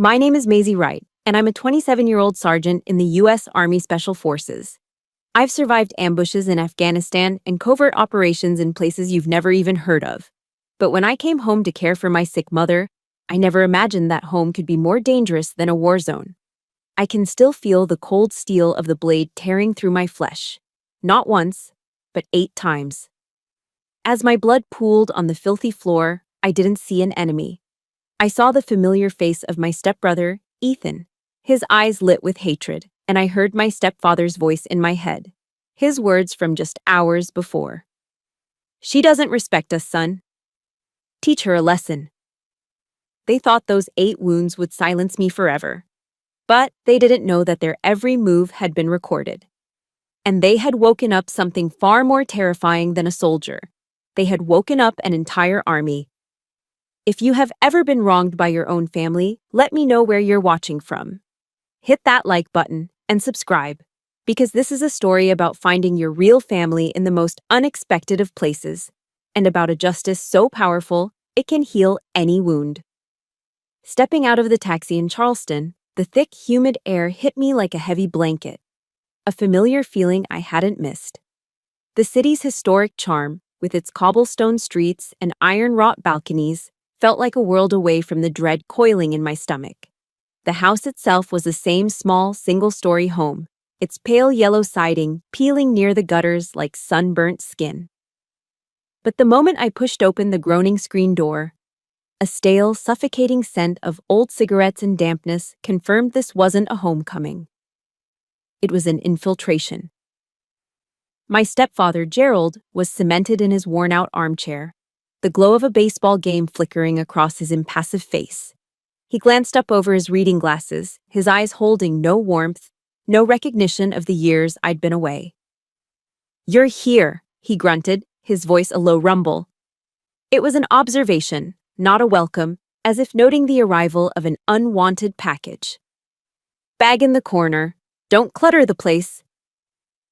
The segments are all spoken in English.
My name is Maisie Wright, and I'm a 27-year-old sergeant in the U.S. Army Special Forces. I've survived ambushes in Afghanistan and covert operations in places you've never even heard of. But when I came home to care for my sick mother, I never imagined that home could be more dangerous than a war zone. I can still feel the cold steel of the blade tearing through my flesh. Not once, but 8 times. As my blood pooled on the filthy floor, I didn't see an enemy. I saw the familiar face of my stepbrother, Ethan. His eyes lit with hatred, and I heard my stepfather's voice in my head. His words from just hours before. "She doesn't respect us, son. Teach her a lesson." They thought those 8 wounds would silence me forever. But they didn't know that their every move had been recorded. And they had woken up something far more terrifying than a soldier. They had woken up an entire army. If you have ever been wronged by your own family, let me know where you're watching from. Hit that like button and subscribe, because this is a story about finding your real family in the most unexpected of places, and about a justice so powerful it can heal any wound. Stepping out of the taxi in Charleston, the thick, humid air hit me like a heavy blanket, a familiar feeling I hadn't missed. The city's historic charm, with its cobblestone streets and iron-wrought balconies, felt like a world away from the dread coiling in my stomach. The house itself was the same small, single-story home, its pale yellow siding peeling near the gutters like sunburnt skin. But the moment I pushed open the groaning screen door, a stale, suffocating scent of old cigarettes and dampness confirmed this wasn't a homecoming. It was an infiltration. My stepfather, Gerald, was cemented in his worn-out armchair, the glow of a baseball game flickering across his impassive face. He glanced up over his reading glasses, his eyes holding no warmth, no recognition of the years I'd been away. "You're here," he grunted, his voice a low rumble. It was an observation, not a welcome, as if noting the arrival of an unwanted package. "Bag in the corner. Don't clutter the place."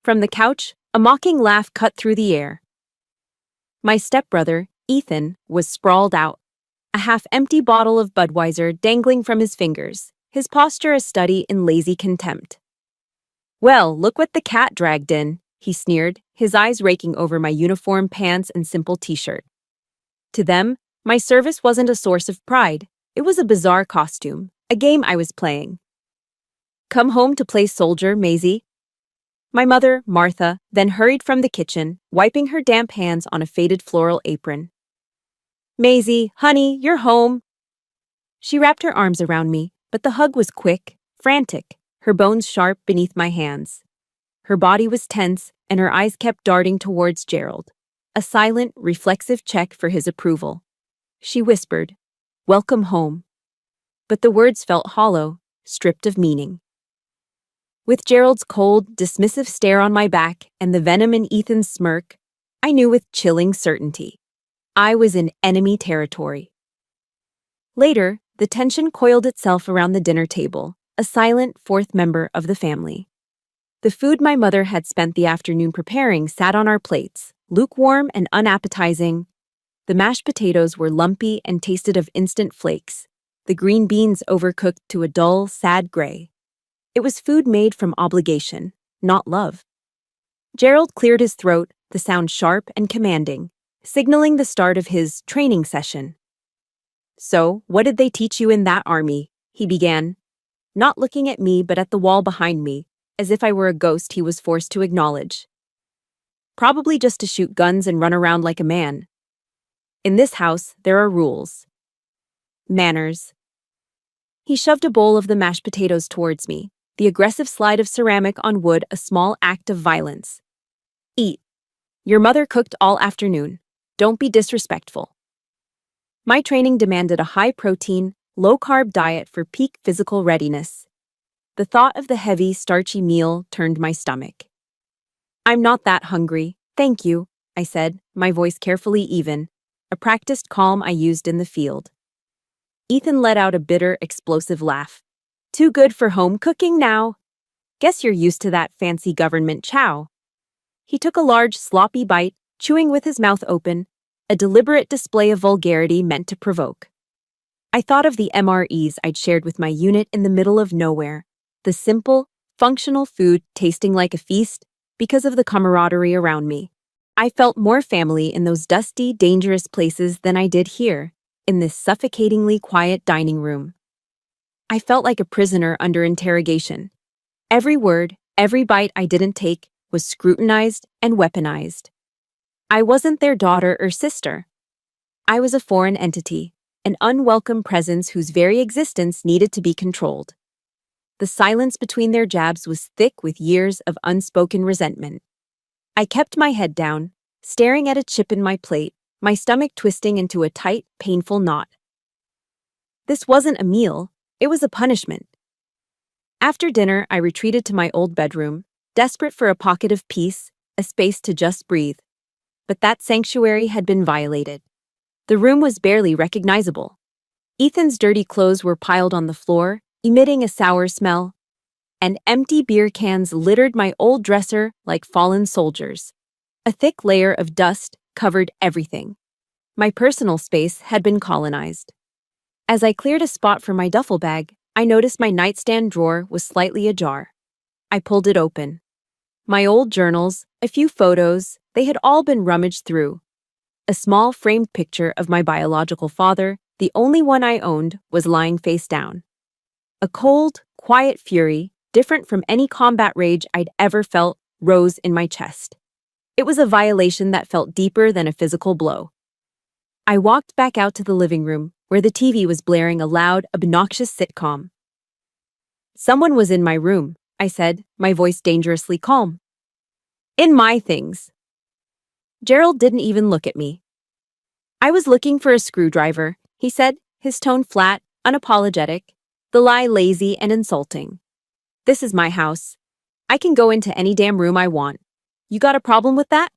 From the couch, a mocking laugh cut through the air. My stepbrother, Ethan, was sprawled out, a half-empty bottle of Budweiser dangling from his fingers, his posture a study in lazy contempt. "Well, look what the cat dragged in," he sneered, his eyes raking over my uniform pants and simple t-shirt. To them, my service wasn't a source of pride. It was a bizarre costume, a game I was playing. "Come home to play soldier, Maisie." My mother, Martha, then hurried from the kitchen, wiping her damp hands on a faded floral apron. "Maisie, honey, you're home." She wrapped her arms around me, but the hug was quick, frantic, her bones sharp beneath my hands. Her body was tense, and her eyes kept darting towards Gerald, a silent, reflexive check for his approval. She whispered, "Welcome home." But the words felt hollow, stripped of meaning. With Gerald's cold, dismissive stare on my back and the venom in Ethan's smirk, I knew with chilling certainty. I was in enemy territory. Later, the tension coiled itself around the dinner table, a silent 4th member of the family. The food my mother had spent the afternoon preparing sat on our plates, lukewarm and unappetizing. The mashed potatoes were lumpy and tasted of instant flakes, the green beans overcooked to a dull, sad gray. It was food made from obligation, not love. Gerald cleared his throat, the sound sharp and commanding, signaling the start of his training session. "So, what did they teach you in that army?" he began, not looking at me but at the wall behind me, as if I were a ghost he was forced to acknowledge. "Probably just to shoot guns and run around like a man. In this house, there are rules. Manners." He shoved a bowl of the mashed potatoes towards me, the aggressive slide of ceramic on wood a small act of violence. "Eat. Your mother cooked all afternoon. Don't be disrespectful." My training demanded a high-protein, low-carb diet for peak physical readiness. The thought of the heavy, starchy meal turned my stomach. "I'm not that hungry, thank you," I said, my voice carefully even, a practiced calm I used in the field. Ethan let out a bitter, explosive laugh. "Too good for home cooking now? Guess you're used to that fancy government chow." He took a large, sloppy bite, chewing with his mouth open, a deliberate display of vulgarity meant to provoke. I thought of the MREs I'd shared with my unit in the middle of nowhere, the simple, functional food tasting like a feast because of the camaraderie around me. I felt more family in those dusty, dangerous places than I did here, in this suffocatingly quiet dining room. I felt like a prisoner under interrogation. Every word, every bite I didn't take was scrutinized and weaponized. I wasn't their daughter or sister. I was a foreign entity, an unwelcome presence whose very existence needed to be controlled. The silence between their jabs was thick with years of unspoken resentment. I kept my head down, staring at a chip in my plate, my stomach twisting into a tight, painful knot. This wasn't a meal, it was a punishment. After dinner, I retreated to my old bedroom, desperate for a pocket of peace, a space to just breathe. But that sanctuary had been violated. The room was barely recognizable. Ethan's dirty clothes were piled on the floor, emitting a sour smell, and empty beer cans littered my old dresser like fallen soldiers. A thick layer of dust covered everything. My personal space had been colonized. As I cleared a spot for my duffel bag, I noticed my nightstand drawer was slightly ajar. I pulled it open. My old journals, a few photos, they had all been rummaged through. A small framed picture of my biological father, the only one I owned, was lying face down. A cold, quiet fury, different from any combat rage I'd ever felt, rose in my chest. It was a violation that felt deeper than a physical blow. I walked back out to the living room, where the TV was blaring a loud, obnoxious sitcom. "Someone was in my room," I said, my voice dangerously calm. "In my things." Gerald didn't even look at me. "I was looking for a screwdriver," he said, his tone flat, unapologetic, the lie lazy and insulting. "This is my house. I can go into any damn room I want. You got a problem with that?"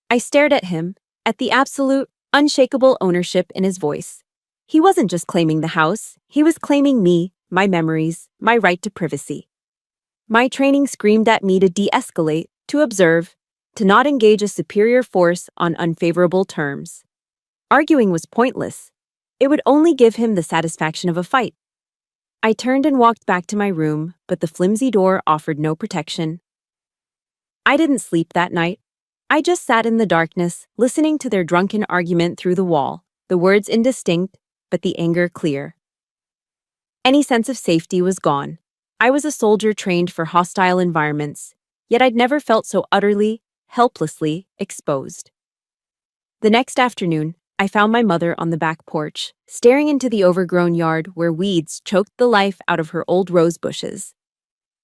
I stared at him, at the absolute, unshakable ownership in his voice. He wasn't just claiming the house, he was claiming me, my memories, my right to privacy. My training screamed at me to de-escalate, to observe, to not engage a superior force on unfavorable terms. Arguing was pointless. It would only give him the satisfaction of a fight. I turned and walked back to my room, but the flimsy door offered no protection. I didn't sleep that night. I just sat in the darkness, listening to their drunken argument through the wall, the words indistinct, but the anger clear. Any sense of safety was gone. I was a soldier trained for hostile environments, yet I'd never felt so utterly, helplessly exposed. The next afternoon, I found my mother on the back porch, staring into the overgrown yard where weeds choked the life out of her old rose bushes.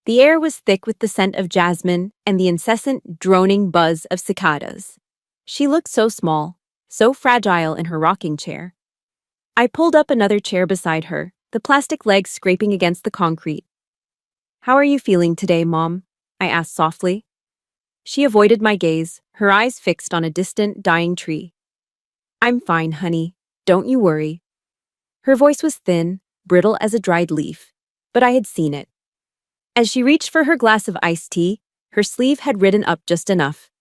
The air was thick with the scent of jasmine and the incessant, droning buzz of cicadas. She looked so small, so fragile in her rocking chair. I pulled up another chair beside her, the plastic legs scraping against the concrete. "How are you feeling today, Mom?" I asked softly. She avoided my gaze, her eyes fixed on a distant, dying tree. "I'm fine, honey. Don't you worry." Her voice was thin, brittle as a dried leaf, but I had seen it. As she reached for her glass of iced tea, her sleeve had ridden up just enough.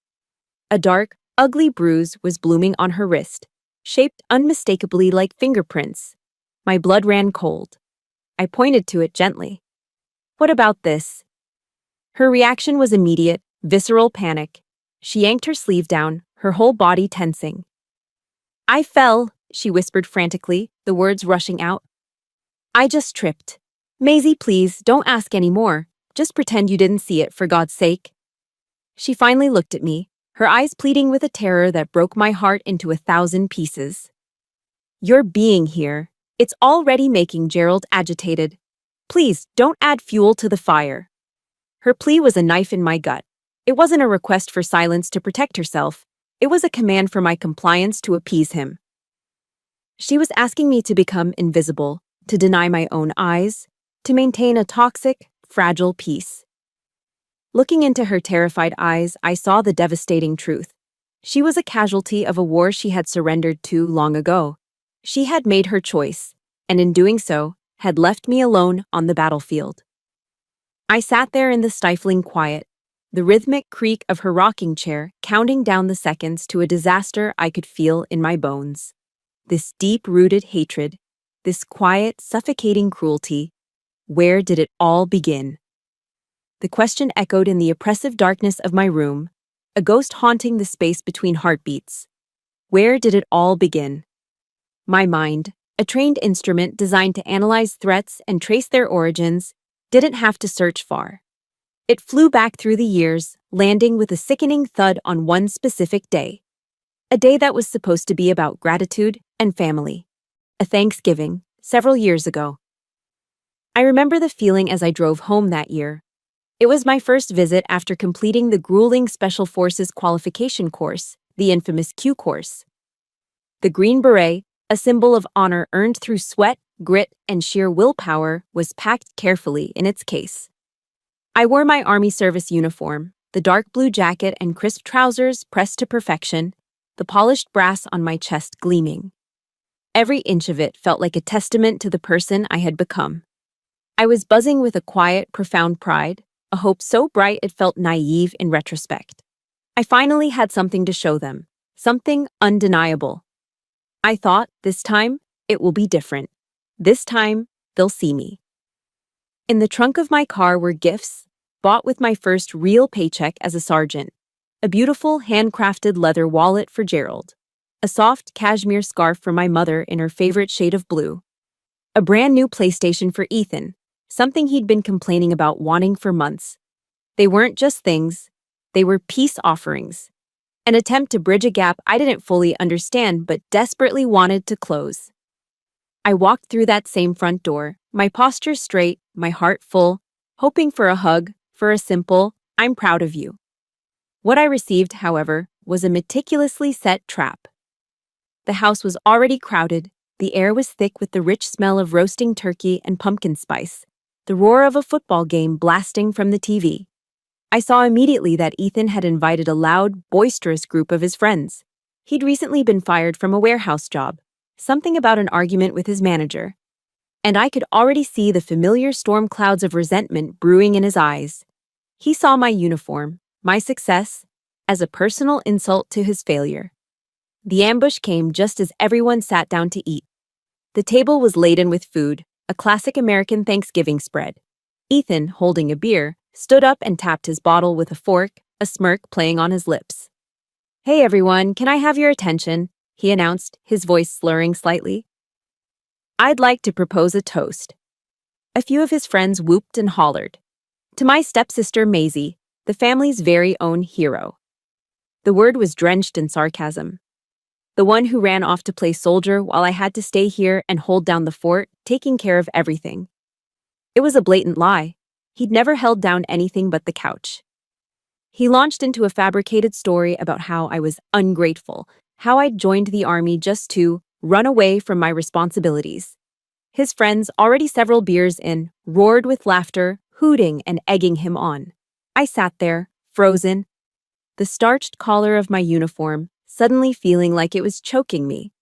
A dark, ugly bruise was blooming on her wrist, shaped unmistakably like fingerprints. My blood ran cold. I pointed to it gently. "What about this?" Her reaction was immediate, visceral panic. She yanked her sleeve down, her whole body tensing. "I fell," she whispered frantically, the words rushing out. "I just tripped. Maisie, please, don't ask any more. Just pretend you didn't see it, for God's sake." She finally looked at me, her eyes pleading with a terror that broke my heart into 1,000 pieces. "Your being here, it's already making Gerald agitated. Please, don't add fuel to the fire." Her plea was a knife in my gut. It wasn't a request for silence to protect herself. It was a command for my compliance to appease him. She was asking me to become invisible, to deny my own eyes, to maintain a toxic, fragile peace. Looking into her terrified eyes, I saw the devastating truth. She was a casualty of a war she had surrendered to long ago. She had made her choice, and in doing so, had left me alone on the battlefield. I sat there in the stifling quiet, the rhythmic creak of her rocking chair counting down the seconds to a disaster I could feel in my bones. This deep-rooted hatred, This quiet, suffocating cruelty. Where did it all begin? The question echoed in the oppressive darkness of my room, a ghost haunting the space between heartbeats. Where did it all begin? My mind, a trained instrument designed to analyze threats and trace their origins, didn't have to search far. It flew back through the years, landing with a sickening thud on one specific day. A day that was supposed to be about gratitude and family. A Thanksgiving, several years ago. I remember the feeling as I drove home that year. It was my first visit after completing the grueling Special Forces qualification course, the infamous Q course. The Green Beret, a symbol of honor earned through sweat, grit, and sheer willpower, was packed carefully in its case. I wore my Army service uniform, the dark blue jacket and crisp trousers pressed to perfection, the polished brass on my chest gleaming. Every inch of it felt like a testament to the person I had become. I was buzzing with a quiet, profound pride, a hope so bright it felt naive in retrospect. I finally had something to show them, something undeniable. I thought, this time, it will be different. This time, they'll see me. In the trunk of my car were gifts, bought with my first real paycheck as a sergeant. A beautiful, handcrafted leather wallet for Gerald. A soft cashmere scarf for my mother in her favorite shade of blue. A brand new PlayStation for Ethan, something he'd been complaining about wanting for months. They weren't just things, they were peace offerings. An attempt to bridge a gap I didn't fully understand but desperately wanted to close. I walked through that same front door, my posture straight, my heart full, hoping for a hug, for a simple, "I'm proud of you." What I received, however, was a meticulously set trap. The house was already crowded, the air was thick with the rich smell of roasting turkey and pumpkin spice, the roar of a football game blasting from the TV. I saw immediately that Ethan had invited a loud, boisterous group of his friends. He'd recently been fired from a warehouse job, something about an argument with his manager. And I could already see the familiar storm clouds of resentment brewing in his eyes. He saw my uniform, my success, as a personal insult to his failure. The ambush came just as everyone sat down to eat. The table was laden with food, a classic American Thanksgiving spread. Ethan, holding a beer, stood up and tapped his bottle with a fork, a smirk playing on his lips. "Hey everyone, can I have your attention?" he announced, his voice slurring slightly. "I'd like to propose a toast." A few of his friends whooped and hollered. "To my stepsister Maisie, the family's very own hero." The word was drenched in sarcasm. The one who ran off to play soldier while I had to stay here and hold down the fort, taking care of everything. It was a blatant lie. He'd never held down anything but the couch. He launched into a fabricated story about how I was ungrateful, how I'd joined the army just to run away from my responsibilities. His friends, already several beers in, roared with laughter, hooting and egging him on. I sat there, frozen, the starched collar of my uniform suddenly feeling like it was choking me.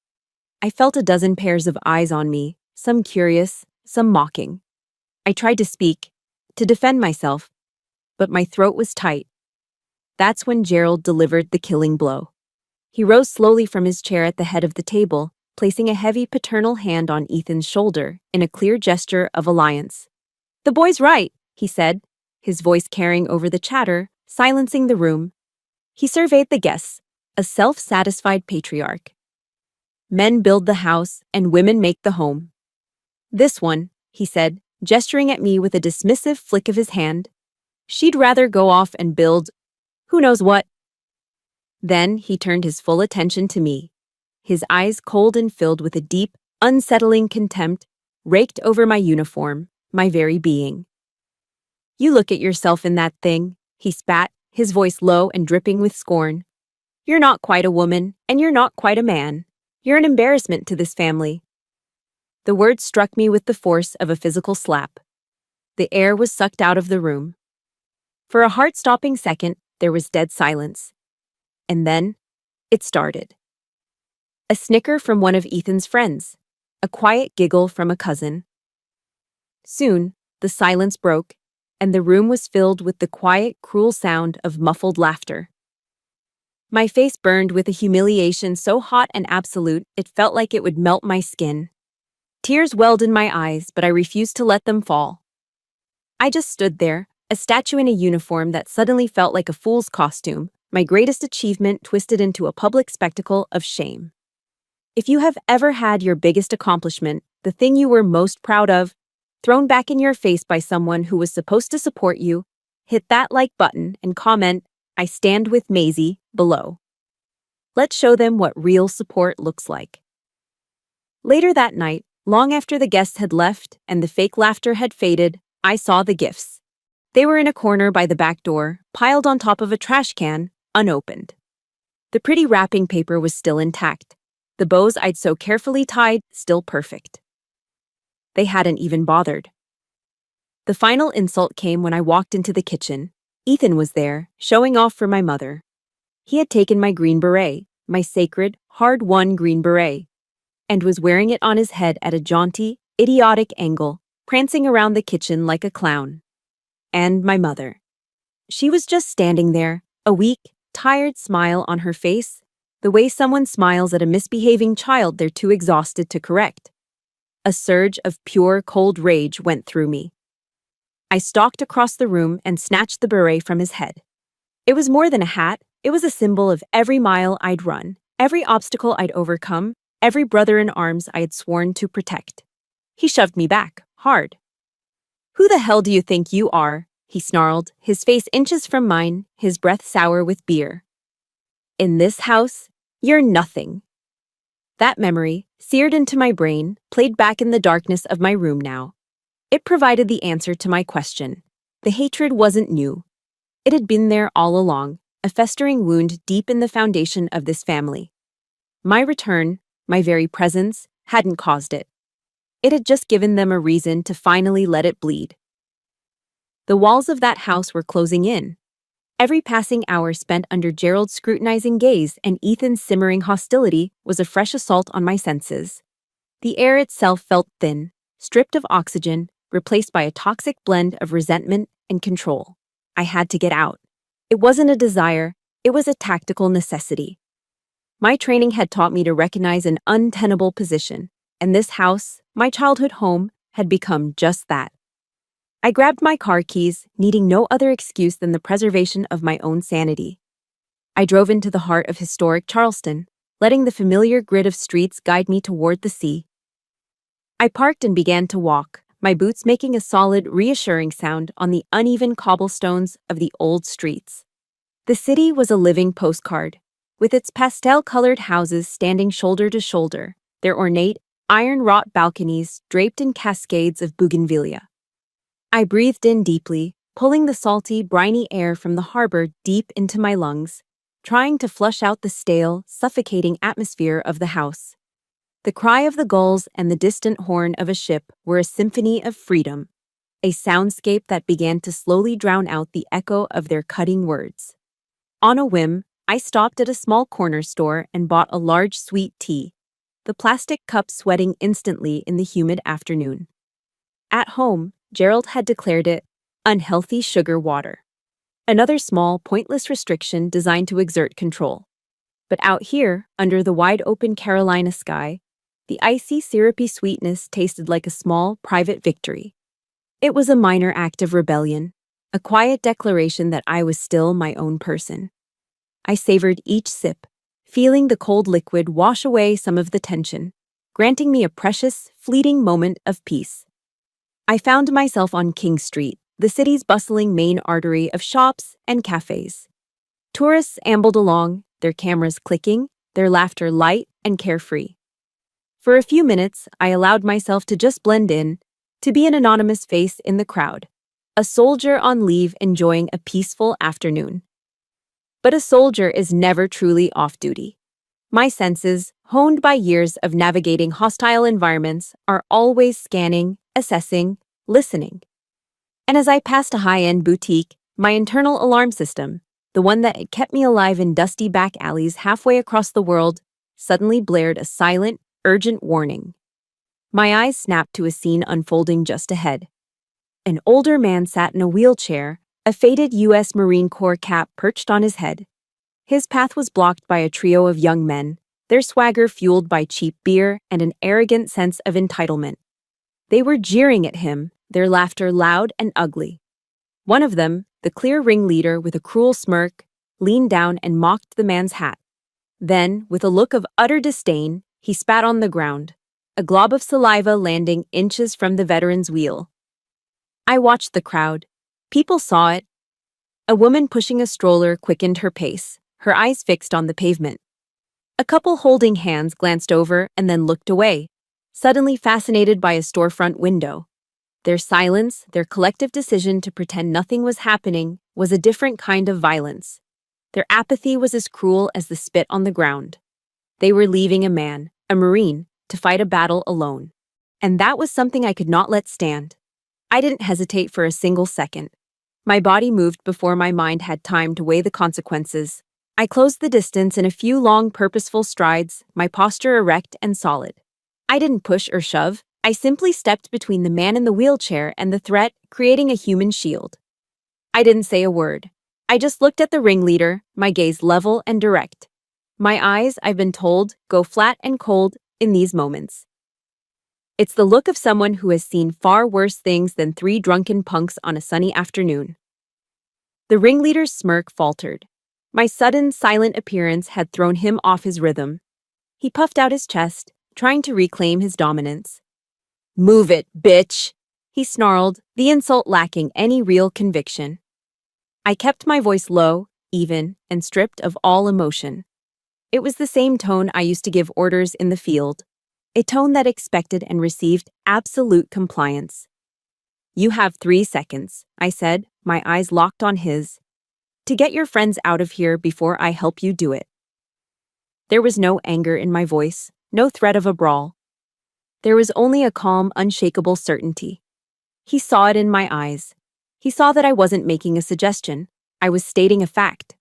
I felt a dozen pairs of eyes on me, some curious, some mocking. I tried to speak, to defend myself, but my throat was tight. That's when Gerald delivered the killing blow. He rose slowly from his chair at the head of the table, placing a heavy paternal hand on Ethan's shoulder in a clear gesture of alliance. "The boy's right," he said, his voice carrying over the chatter, silencing the room. He surveyed the guests, a self-satisfied patriarch. "Men build the house and women make the home. This one," he said, gesturing at me with a dismissive flick of his hand, "she'd rather go off and build who knows what." Then he turned his full attention to me, his eyes cold and filled with a deep, unsettling contempt, raked over my uniform, my very being. "You look at yourself in that thing," he spat, his voice low and dripping with scorn. "You're not quite a woman, and you're not quite a man. You're an embarrassment to this family." The words struck me with the force of a physical slap. The air was sucked out of the room. For a heart-stopping second, there was dead silence. And then, it started. A snicker from one of Ethan's friends, a quiet giggle from a cousin. Soon, the silence broke, and the room was filled with the quiet, cruel sound of muffled laughter. My face burned with a humiliation so hot and absolute it felt like it would melt my skin. Tears welled in my eyes, but I refused to let them fall. I just stood there, a statue in a uniform that suddenly felt like a fool's costume, my greatest achievement twisted into a public spectacle of shame. If you have ever had your biggest accomplishment, the thing you were most proud of, thrown back in your face by someone who was supposed to support you, hit that like button and comment, "I stand with Maisie," below. Let's show them what real support looks like. Later that night, long after the guests had left and the fake laughter had faded, I saw the gifts. They were in a corner by the back door, piled on top of a trash can, unopened. The pretty wrapping paper was still intact. The bows I'd so carefully tied still perfect. They hadn't even bothered. The final insult came when I walked into the kitchen. Ethan was there, showing off for my mother. He had taken my green beret, my sacred, hard-won green beret, and was wearing it on his head at a jaunty, idiotic angle, prancing around the kitchen like a clown. And my mother. She was just standing there, a weak, tired smile on her face, the way someone smiles at a misbehaving child they're too exhausted to correct. A surge of pure, cold rage went through me. I stalked across the room and snatched the beret from his head. It was more than a hat, it was a symbol of every mile I'd run, every obstacle I'd overcome, every brother in arms I had sworn to protect. He shoved me back, hard. "Who the hell do you think you are?" he snarled, his face inches from mine, his breath sour with beer. "In this house, you're nothing." That memory, seared into my brain, played back in the darkness of my room now. It provided the answer to my question. The hatred wasn't new. It had been there all along, a festering wound deep in the foundation of this family. My return, my very presence, hadn't caused it. It had just given them a reason to finally let it bleed. The walls of that house were closing in. Every passing hour spent under Gerald's scrutinizing gaze and Ethan's simmering hostility was a fresh assault on my senses. The air itself felt thin, stripped of oxygen, replaced by a toxic blend of resentment and control. I had to get out. It wasn't a desire, it was a tactical necessity. My training had taught me to recognize an untenable position, and this house, my childhood home, had become just that. I grabbed my car keys, needing no other excuse than the preservation of my own sanity. I drove into the heart of historic Charleston, letting the familiar grid of streets guide me toward the sea. I parked and began to walk, my boots making a solid, reassuring sound on the uneven cobblestones of the old streets. The city was a living postcard, with its pastel-colored houses standing shoulder to shoulder, their ornate, iron-wrought balconies draped in cascades of bougainvillea. I breathed in deeply, pulling the salty, briny air from the harbor deep into my lungs, trying to flush out the stale, suffocating atmosphere of the house. The cry of the gulls and the distant horn of a ship were a symphony of freedom, a soundscape that began to slowly drown out the echo of their cutting words. On a whim, I stopped at a small corner store and bought a large sweet tea, the plastic cup sweating instantly in the humid afternoon. At home, Gerald had declared it unhealthy sugar water, another small, pointless restriction designed to exert control. But out here, under the wide-open Carolina sky, the icy, syrupy sweetness tasted like a small, private victory. It was a minor act of rebellion, a quiet declaration that I was still my own person. I savored each sip, feeling the cold liquid wash away some of the tension, granting me a precious, fleeting moment of peace. I found myself on King Street, the city's bustling main artery of shops and cafes. Tourists ambled along, their cameras clicking, their laughter light and carefree. For a few minutes, I allowed myself to just blend in, to be an anonymous face in the crowd, a soldier on leave enjoying a peaceful afternoon. But a soldier is never truly off-duty. My senses, honed by years of navigating hostile environments, are always scanning, assessing, listening. And as I passed a high-end boutique, my internal alarm system, the one that had kept me alive in dusty back alleys halfway across the world, suddenly blared a silent, urgent warning. My eyes snapped to a scene unfolding just ahead. An older man sat in a wheelchair, a faded U.S. Marine Corps cap perched on his head. His path was blocked by a trio of young men, their swagger fueled by cheap beer and an arrogant sense of entitlement. They were jeering at him, their laughter loud and ugly. One of them, the clear ringleader with a cruel smirk, leaned down and mocked the man's hat. Then, with a look of utter disdain, he spat on the ground, a glob of saliva landing inches from the veteran's wheel. I watched the crowd. People saw it. A woman pushing a stroller quickened her pace, her eyes fixed on the pavement. A couple holding hands glanced over and then looked away, suddenly fascinated by a storefront window. Their silence, their collective decision to pretend nothing was happening, was a different kind of violence. Their apathy was as cruel as the spit on the ground. They were leaving a man, a Marine, to fight a battle alone. And that was something I could not let stand. I didn't hesitate for a single second. My body moved before my mind had time to weigh the consequences. I closed the distance in a few long, purposeful strides, my posture erect and solid. I didn't push or shove. I simply stepped between the man in the wheelchair and the threat, creating a human shield. I didn't say a word. I just looked at the ringleader, my gaze level and direct. My eyes, I've been told, go flat and cold in these moments. It's the look of someone who has seen far worse things than three drunken punks on a sunny afternoon. The ringleader's smirk faltered. My sudden, silent appearance had thrown him off his rhythm. He puffed out his chest, trying to reclaim his dominance. "Move it, bitch!" he snarled, the insult lacking any real conviction. I kept my voice low, even, and stripped of all emotion. It was the same tone I used to give orders in the field, a tone that expected and received absolute compliance. "You have 3 seconds," I said, my eyes locked on his, "to get your friends out of here before I help you do it." There was no anger in my voice, no threat of a brawl. There was only a calm, unshakable certainty. He saw it in my eyes. He saw that I wasn't making a suggestion. I was stating a fact.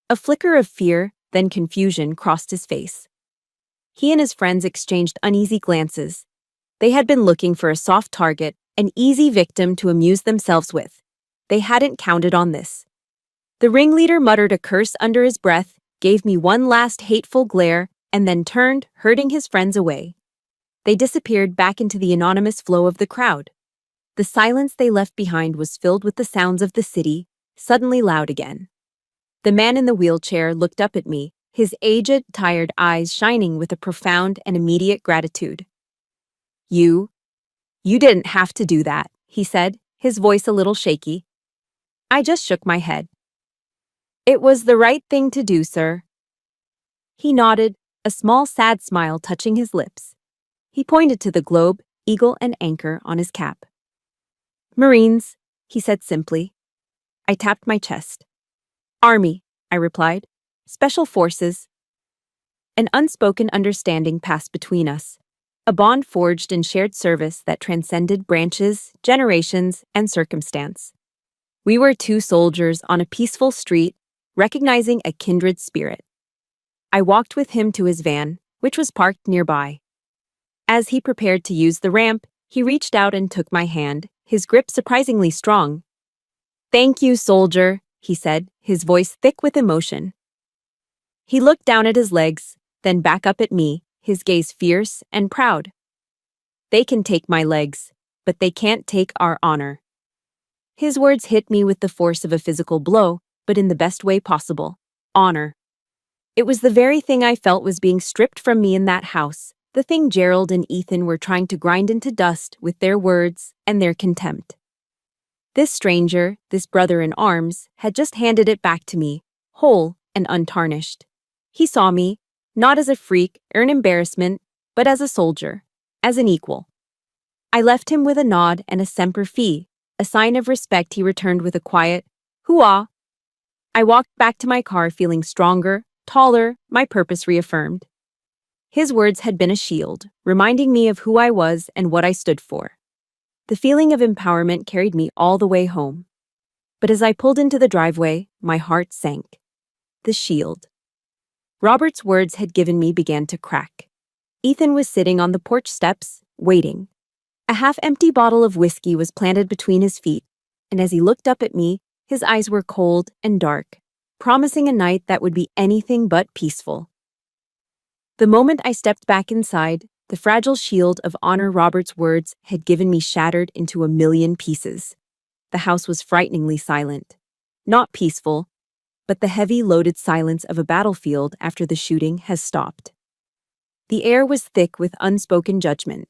A flicker of fear, then confusion, crossed his face. He and his friends exchanged uneasy glances. They had been looking for a soft target, an easy victim to amuse themselves with. They hadn't counted on this. The ringleader muttered a curse under his breath, gave me one last hateful glare, and then turned, herding his friends away. They disappeared back into the anonymous flow of the crowd. The silence they left behind was filled with the sounds of the city, suddenly loud again. The man in the wheelchair looked up at me, his aged, tired eyes shining with a profound and immediate gratitude. You didn't have to do that," he said, his voice a little shaky. I just shook my head. "It was the right thing to do, sir." He nodded, a small sad smile touching his lips. He pointed to the globe, eagle, and anchor on his cap. "Marines," he said simply. I tapped my chest. "Army," I replied. "Special Forces." An unspoken understanding passed between us, a bond forged in shared service that transcended branches, generations, and circumstance. We were two soldiers on a peaceful street, recognizing a kindred spirit. I walked with him to his van, which was parked nearby. As he prepared to use the ramp, he reached out and took my hand, his grip surprisingly strong. "Thank you, soldier," he said, his voice thick with emotion. He looked down at his legs, then back up at me, his gaze fierce and proud. "They can take my legs, but they can't take our honor." His words hit me with the force of a physical blow, but in the best way possible. Honor. It was the very thing I felt was being stripped from me in that house, the thing Gerald and Ethan were trying to grind into dust with their words and their contempt. This stranger, this brother in arms, had just handed it back to me, whole and untarnished. He saw me, not as a freak or an embarrassment, but as a soldier, as an equal. I left him with a nod and a semper fi, a sign of respect he returned with a quiet, "Hoo-ah." I walked back to my car feeling stronger, taller, my purpose reaffirmed. His words had been a shield, reminding me of who I was and what I stood for. The feeling of empowerment carried me all the way home. But as I pulled into the driveway, my heart sank. The shield. Robert's words had given me began to crack. Ethan was sitting on the porch steps, waiting. A half-empty bottle of whiskey was planted between his feet, and as he looked up at me, his eyes were cold and dark, promising a night that would be anything but peaceful. The moment I stepped back inside, the fragile shield of Honor Robert's words had given me shattered into a million pieces. The house was frighteningly silent. Not peaceful, but the heavy, loaded silence of a battlefield after the shooting has stopped. The air was thick with unspoken judgment.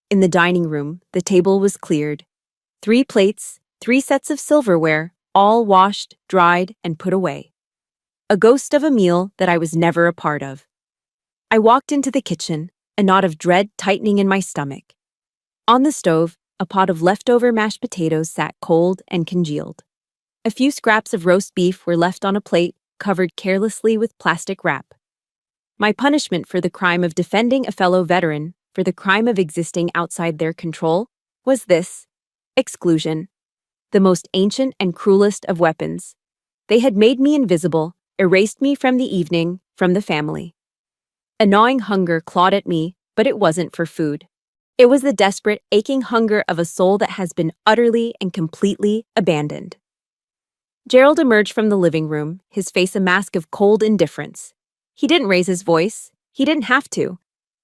In the dining room, the table was cleared. 3 plates, 3 sets of silverware, all washed, dried, and put away. A ghost of a meal that I was never a part of. I walked into the kitchen, a knot of dread tightening in my stomach. On the stove, a pot of leftover mashed potatoes sat cold and congealed. A few scraps of roast beef were left on a plate, covered carelessly with plastic wrap. My punishment for the crime of defending a fellow veteran, for the crime of existing outside their control, was this: exclusion. The most ancient and cruelest of weapons. They had made me invisible, erased me from the evening, from the family. A gnawing hunger clawed at me, but it wasn't for food. It was the desperate, aching hunger of a soul that has been utterly and completely abandoned. Gerald emerged from the living room, his face a mask of cold indifference. He didn't raise his voice. He didn't have to.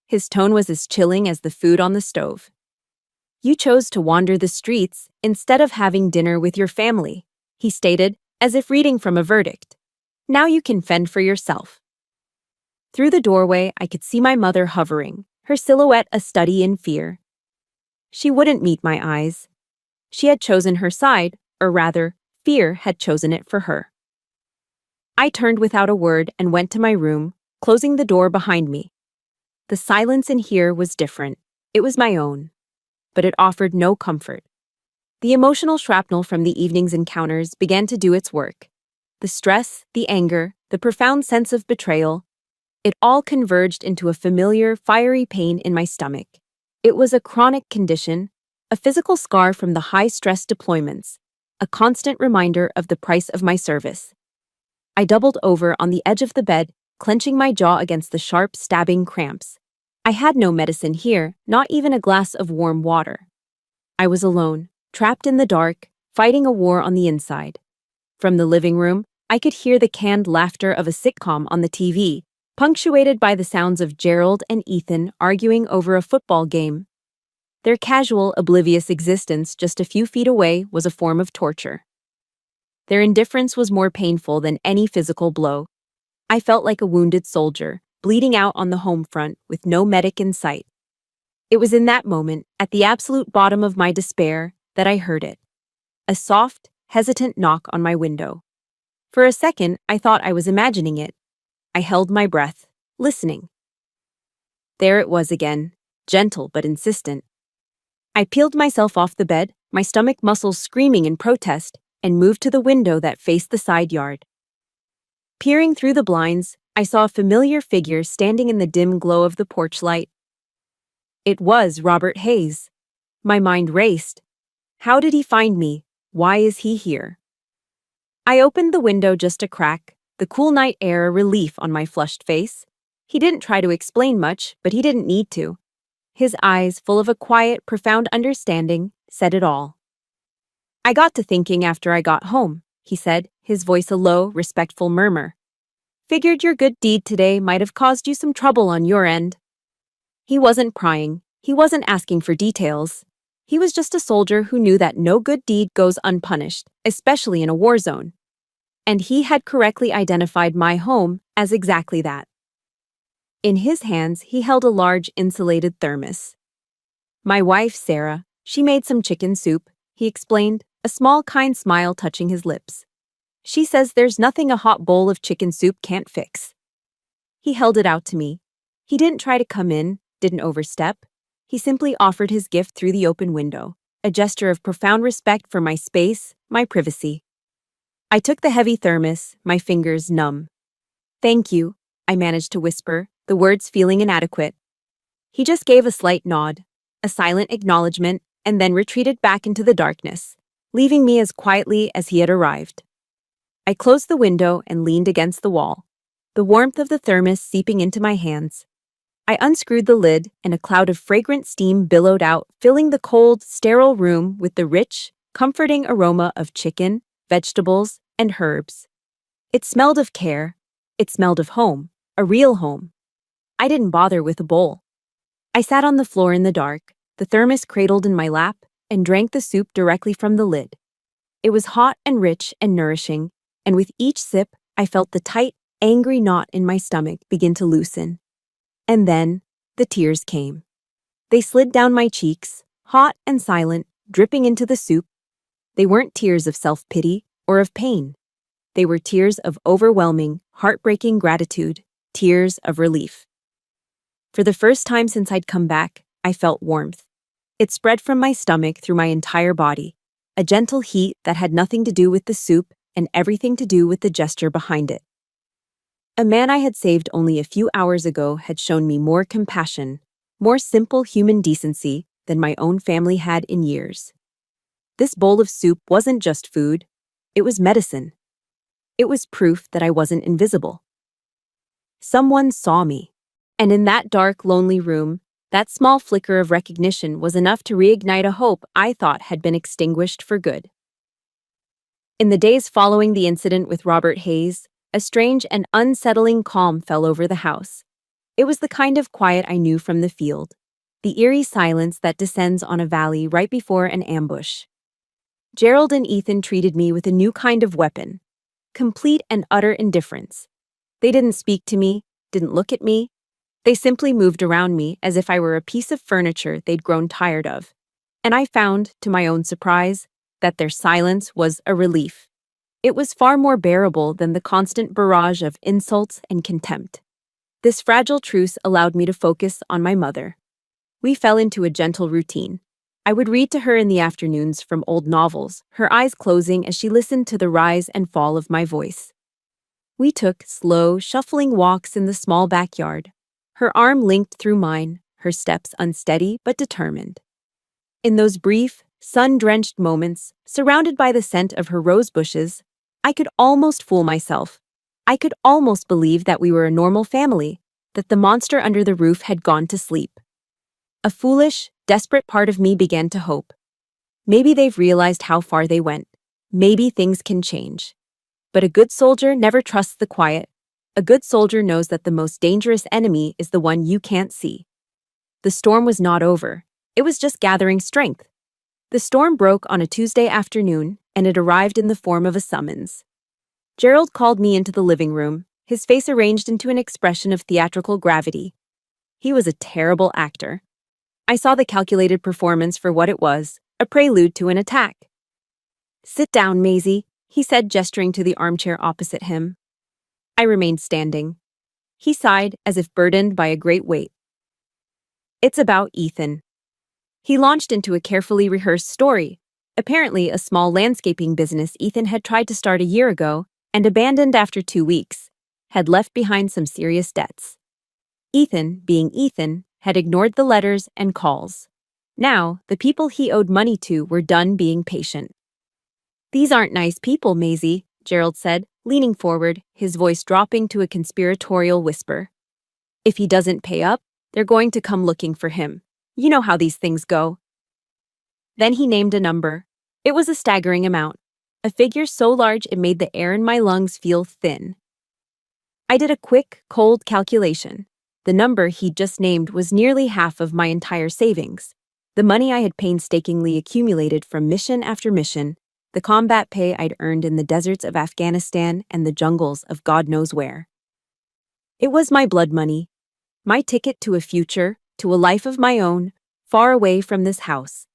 His tone was as chilling as the food on the stove. "You chose to wander the streets instead of having dinner with your family," he stated, as if reading from a verdict. "Now you can fend for yourself." Through the doorway, I could see my mother hovering, her silhouette a study in fear. She wouldn't meet my eyes. She had chosen her side, or rather, fear had chosen it for her. I turned without a word and went to my room, closing the door behind me. The silence in here was different. It was my own. But it offered no comfort. The emotional shrapnel from the evening's encounters began to do its work. The stress, the anger, the profound sense of betrayal, it all converged into a familiar, fiery pain in my stomach. It was a chronic condition, a physical scar from the high-stress deployments, a constant reminder of the price of my service. I doubled over on the edge of the bed, clenching my jaw against the sharp, stabbing cramps. I had no medicine here, not even a glass of warm water. I was alone, trapped in the dark, fighting a war on the inside. From the living room, I could hear the canned laughter of a sitcom on the TV, punctuated by the sounds of Gerald and Ethan arguing over a football game. Their casual, oblivious existence just a few feet away was a form of torture. Their indifference was more painful than any physical blow. I felt like a wounded soldier, bleeding out on the home front with no medic in sight. It was in that moment, at the absolute bottom of my despair, that I heard it. A soft, hesitant knock on my window. For a second, I thought I was imagining it. I held my breath, listening. There it was again, gentle but insistent. I peeled myself off the bed, my stomach muscles screaming in protest, and moved to the window that faced the side yard. Peering through the blinds, I saw a familiar figure standing in the dim glow of the porch light. It was Robert Hayes. My mind raced. How did he find me? Why is he here? I opened the window just a crack, the cool night air a relief on my flushed face. He didn't try to explain much, but he didn't need to. His eyes, full of a quiet, profound understanding, said it all. "I got to thinking after I got home," he said, his voice a low, respectful murmur. "Figured your good deed today might have caused you some trouble on your end." He wasn't prying. He wasn't asking for details. He was just a soldier who knew that no good deed goes unpunished, especially in a war zone. And he had correctly identified my home as exactly that. In his hands, he held a large insulated thermos. "My wife, Sarah, she made some chicken soup," he explained, a small kind smile touching his lips. "She says there's nothing a hot bowl of chicken soup can't fix." He held it out to me. He didn't try to come in, didn't overstep. He simply offered his gift through the open window, a gesture of profound respect for my space, my privacy. I took the heavy thermos, my fingers numb. "Thank you," I managed to whisper, the words feeling inadequate. He just gave a slight nod, a silent acknowledgement, and then retreated back into the darkness, leaving me as quietly as he had arrived. I closed the window and leaned against the wall, the warmth of the thermos seeping into my hands. I unscrewed the lid, and a cloud of fragrant steam billowed out, filling the cold, sterile room with the rich, comforting aroma of chicken, vegetables, and herbs. It smelled of care. It smelled of home, a real home. I didn't bother with a bowl. I sat on the floor in the dark, the thermos cradled in my lap, and drank the soup directly from the lid. It was hot and rich and nourishing, and with each sip, I felt the tight, angry knot in my stomach begin to loosen. And then, the tears came. They slid down my cheeks, hot and silent, dripping into the soup. They weren't tears of self-pity or of pain. They were tears of overwhelming, heartbreaking gratitude, tears of relief. For the first time since I'd come back, I felt warmth. It spread from my stomach through my entire body, a gentle heat that had nothing to do with the soup and everything to do with the gesture behind it. A man I had saved only a few hours ago had shown me more compassion, more simple human decency than my own family had in years. This bowl of soup wasn't just food, it was medicine. It was proof that I wasn't invisible. Someone saw me, and in that dark, lonely room, that small flicker of recognition was enough to reignite a hope I thought had been extinguished for good. In the days following the incident with Robert Hayes, a strange and unsettling calm fell over the house. It was the kind of quiet I knew from the field, the eerie silence that descends on a valley right before an ambush. Gerald and Ethan treated me with a new kind of weapon, complete and utter indifference. They didn't speak to me, didn't look at me. They simply moved around me as if I were a piece of furniture they'd grown tired of. And I found, to my own surprise, that their silence was a relief. It was far more bearable than the constant barrage of insults and contempt. This fragile truce allowed me to focus on my mother. We fell into a gentle routine. I would read to her in the afternoons from old novels, her eyes closing as she listened to the rise and fall of my voice. We took slow, shuffling walks in the small backyard, her arm linked through mine, her steps unsteady but determined. In those brief, sun-drenched moments, surrounded by the scent of her rose bushes, I could almost fool myself. I could almost believe that we were a normal family, that the monster under the roof had gone to sleep. A foolish, desperate part of me began to hope. Maybe they've realized how far they went. Maybe things can change. But a good soldier never trusts the quiet. A good soldier knows that the most dangerous enemy is the one you can't see. The storm was not over. It was just gathering strength. The storm broke on a Tuesday afternoon, and it arrived in the form of a summons. Gerald called me into the living room, his face arranged into an expression of theatrical gravity. He was a terrible actor. I saw the calculated performance for what it was, a prelude to an attack. "Sit down, Maisie," he said, gesturing to the armchair opposite him. I remained standing. He sighed, as if burdened by a great weight. "It's about Ethan." He launched into a carefully rehearsed story, apparently a small landscaping business Ethan had tried to start a year ago and abandoned after 2 weeks, had left behind some serious debts. Ethan, being Ethan, had ignored the letters and calls. Now, the people he owed money to were done being patient. "These aren't nice people, Maisie," Gerald said, leaning forward, his voice dropping to a conspiratorial whisper. "If he doesn't pay up, they're going to come looking for him. You know how these things go." Then he named a number. It was a staggering amount, a figure so large it made the air in my lungs feel thin. I did a quick, cold calculation. The number he'd just named was nearly half of my entire savings. The money I had painstakingly accumulated from mission after mission, the combat pay I'd earned in the deserts of Afghanistan and the jungles of God knows where. It was my blood money, my ticket to a future, to a life of my own, far away from this house.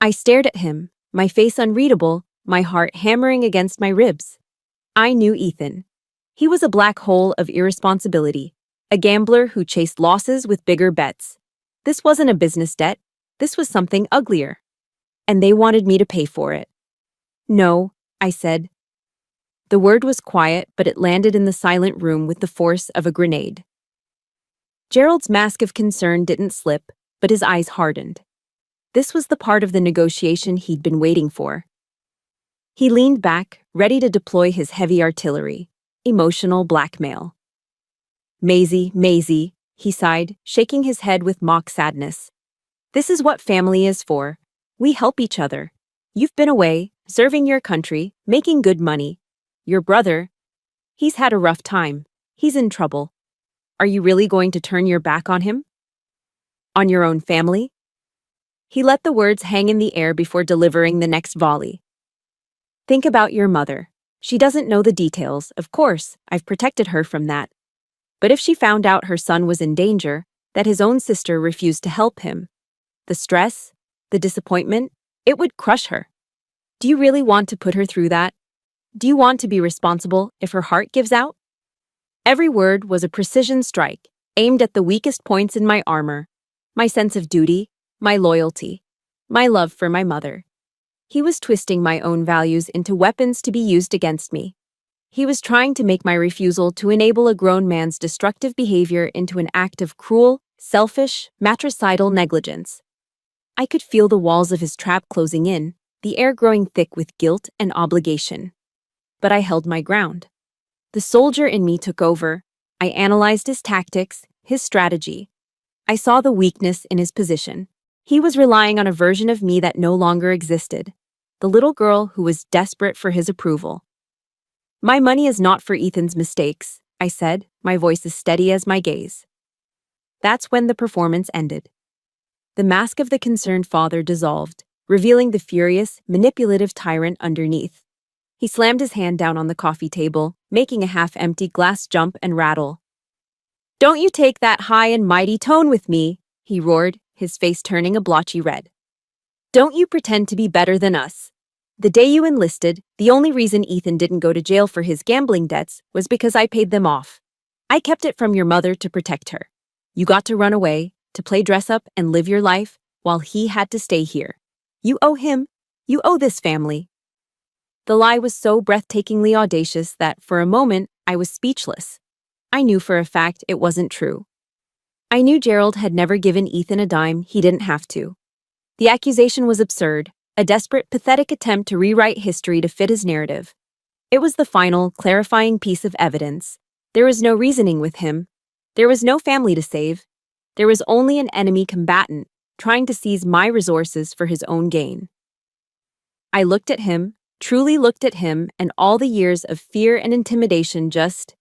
I stared at him, my face unreadable, my heart hammering against my ribs. I knew Ethan. He was a black hole of irresponsibility, a gambler who chased losses with bigger bets. This wasn't a business debt. This was something uglier. And they wanted me to pay for it. "No," I said. The word was quiet, but it landed in the silent room with the force of a grenade. Gerald's mask of concern didn't slip, but his eyes hardened. This was the part of the negotiation he'd been waiting for. He leaned back, ready to deploy his heavy artillery, emotional blackmail. Maisie," he sighed, shaking his head with mock sadness. "This is what family is for. We help each other. You've been away, serving your country, making good money. Your brother, he's had a rough time. He's in trouble. Are you really going to turn your back on him? On your own family? He let the words hang in the air before delivering the next volley. Think about your mother. She doesn't know the details, of course, I've protected her from that. But if she found out her son was in danger, that his own sister refused to help him, the stress, the disappointment, it would crush her. Do you really want to put her through that? Do you want to be responsible if her heart gives out? Every word was a precision strike, aimed at the weakest points in my armor, my sense of duty, my loyalty, my love for my mother. He was twisting my own values into weapons to be used against me. He was trying to make my refusal to enable a grown man's destructive behavior into an act of cruel, selfish, matricidal negligence. I could feel the walls of his trap closing in, the air growing thick with guilt and obligation. But I held my ground. The soldier in me took over. I analyzed his tactics, his strategy. I saw the weakness in his position. He was relying on a version of me that no longer existed, the little girl who was desperate for his approval. My money is not for Ethan's mistakes, I said, my voice as steady as my gaze. That's when the performance ended. The mask of the concerned father dissolved, revealing the furious, manipulative tyrant underneath. He slammed his hand down on the coffee table, making a half-empty glass jump and rattle. "Don't you take that high and mighty tone with me," he roared, his face turning a blotchy red. "Don't you pretend to be better than us. The day you enlisted, the only reason Ethan didn't go to jail for his gambling debts was because I paid them off. I kept it from your mother to protect her. You got to run away, to play dress-up and live your life, while he had to stay here. You owe him. You owe this family." The lie was so breathtakingly audacious that, for a moment, I was speechless. I knew for a fact it wasn't true. I knew Gerald had never given Ethan a dime he didn't have to. The accusation was absurd, a desperate, pathetic attempt to rewrite history to fit his narrative. It was the final, clarifying piece of evidence. There was no reasoning with him. There was no family to save. There was only an enemy combatant trying to seize my resources for his own gain. I looked at him, truly looked at him, and all the years of fear and intimidation just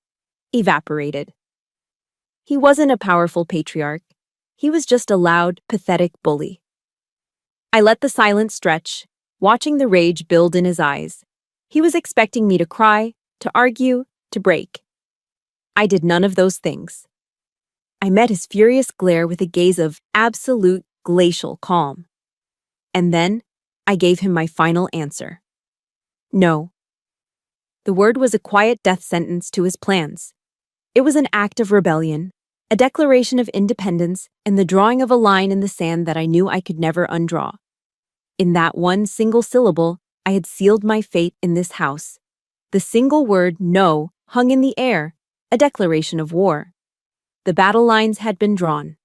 evaporated. He wasn't a powerful patriarch. He was just a loud, pathetic bully. I let the silence stretch, watching the rage build in his eyes. He was expecting me to cry, to argue, to break. I did none of those things. I met his furious glare with a gaze of absolute glacial calm. And then, I gave him my final answer. No. The word was a quiet death sentence to his plans. It was an act of rebellion, a declaration of independence, and the drawing of a line in the sand that I knew I could never undraw. In that one single syllable, I had sealed my fate in this house. The single word "no" hung in the air, a declaration of war. The battle lines had been drawn.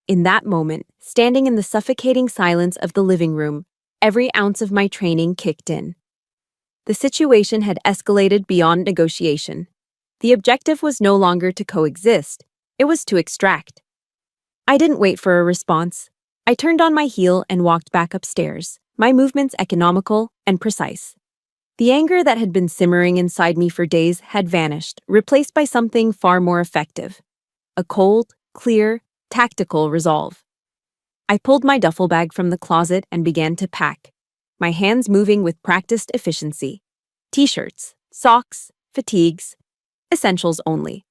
In that moment, standing in the suffocating silence of the living room, every ounce of my training kicked in. The situation had escalated beyond negotiation. The objective was no longer to coexist, it was to extract. I didn't wait for a response. I turned on my heel and walked back upstairs, my movements economical and precise. The anger that had been simmering inside me for days had vanished, replaced by something far more effective. A cold, clear, tactical resolve. I pulled my duffel bag from the closet and began to pack, my hands moving with practiced efficiency. T-shirts, socks, fatigues, essentials only.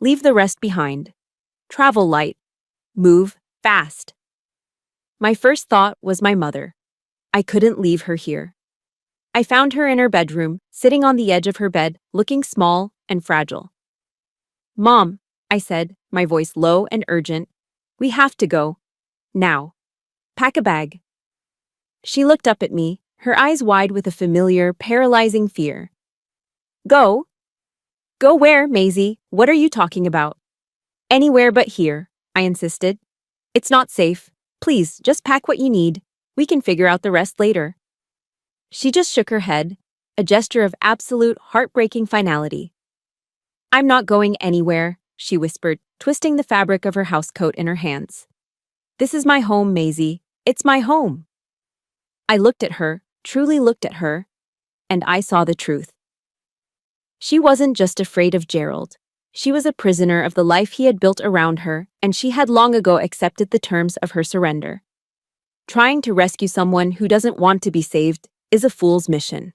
Leave the rest behind. Travel light. Move fast. My first thought was my mother. I couldn't leave her here. I found her in her bedroom, sitting on the edge of her bed, looking small and fragile. "Mom," I said, my voice low and urgent, "we have to go. Now. Pack a bag." She looked up at me, her eyes wide with a familiar, paralyzing fear. "Go? Go where, Maisie? What are you talking about?" "Anywhere but here," I insisted. "It's not safe. Please, just pack what you need. We can figure out the rest later." She just shook her head, a gesture of absolute, heartbreaking finality. "I'm not going anywhere," she whispered, twisting the fabric of her housecoat in her hands. "This is my home, Maisie. It's my home." I looked at her, truly looked at her, and I saw the truth. She wasn't just afraid of Gerald. She was a prisoner of the life he had built around her, and she had long ago accepted the terms of her surrender. Trying to rescue someone who doesn't want to be saved is a fool's mission.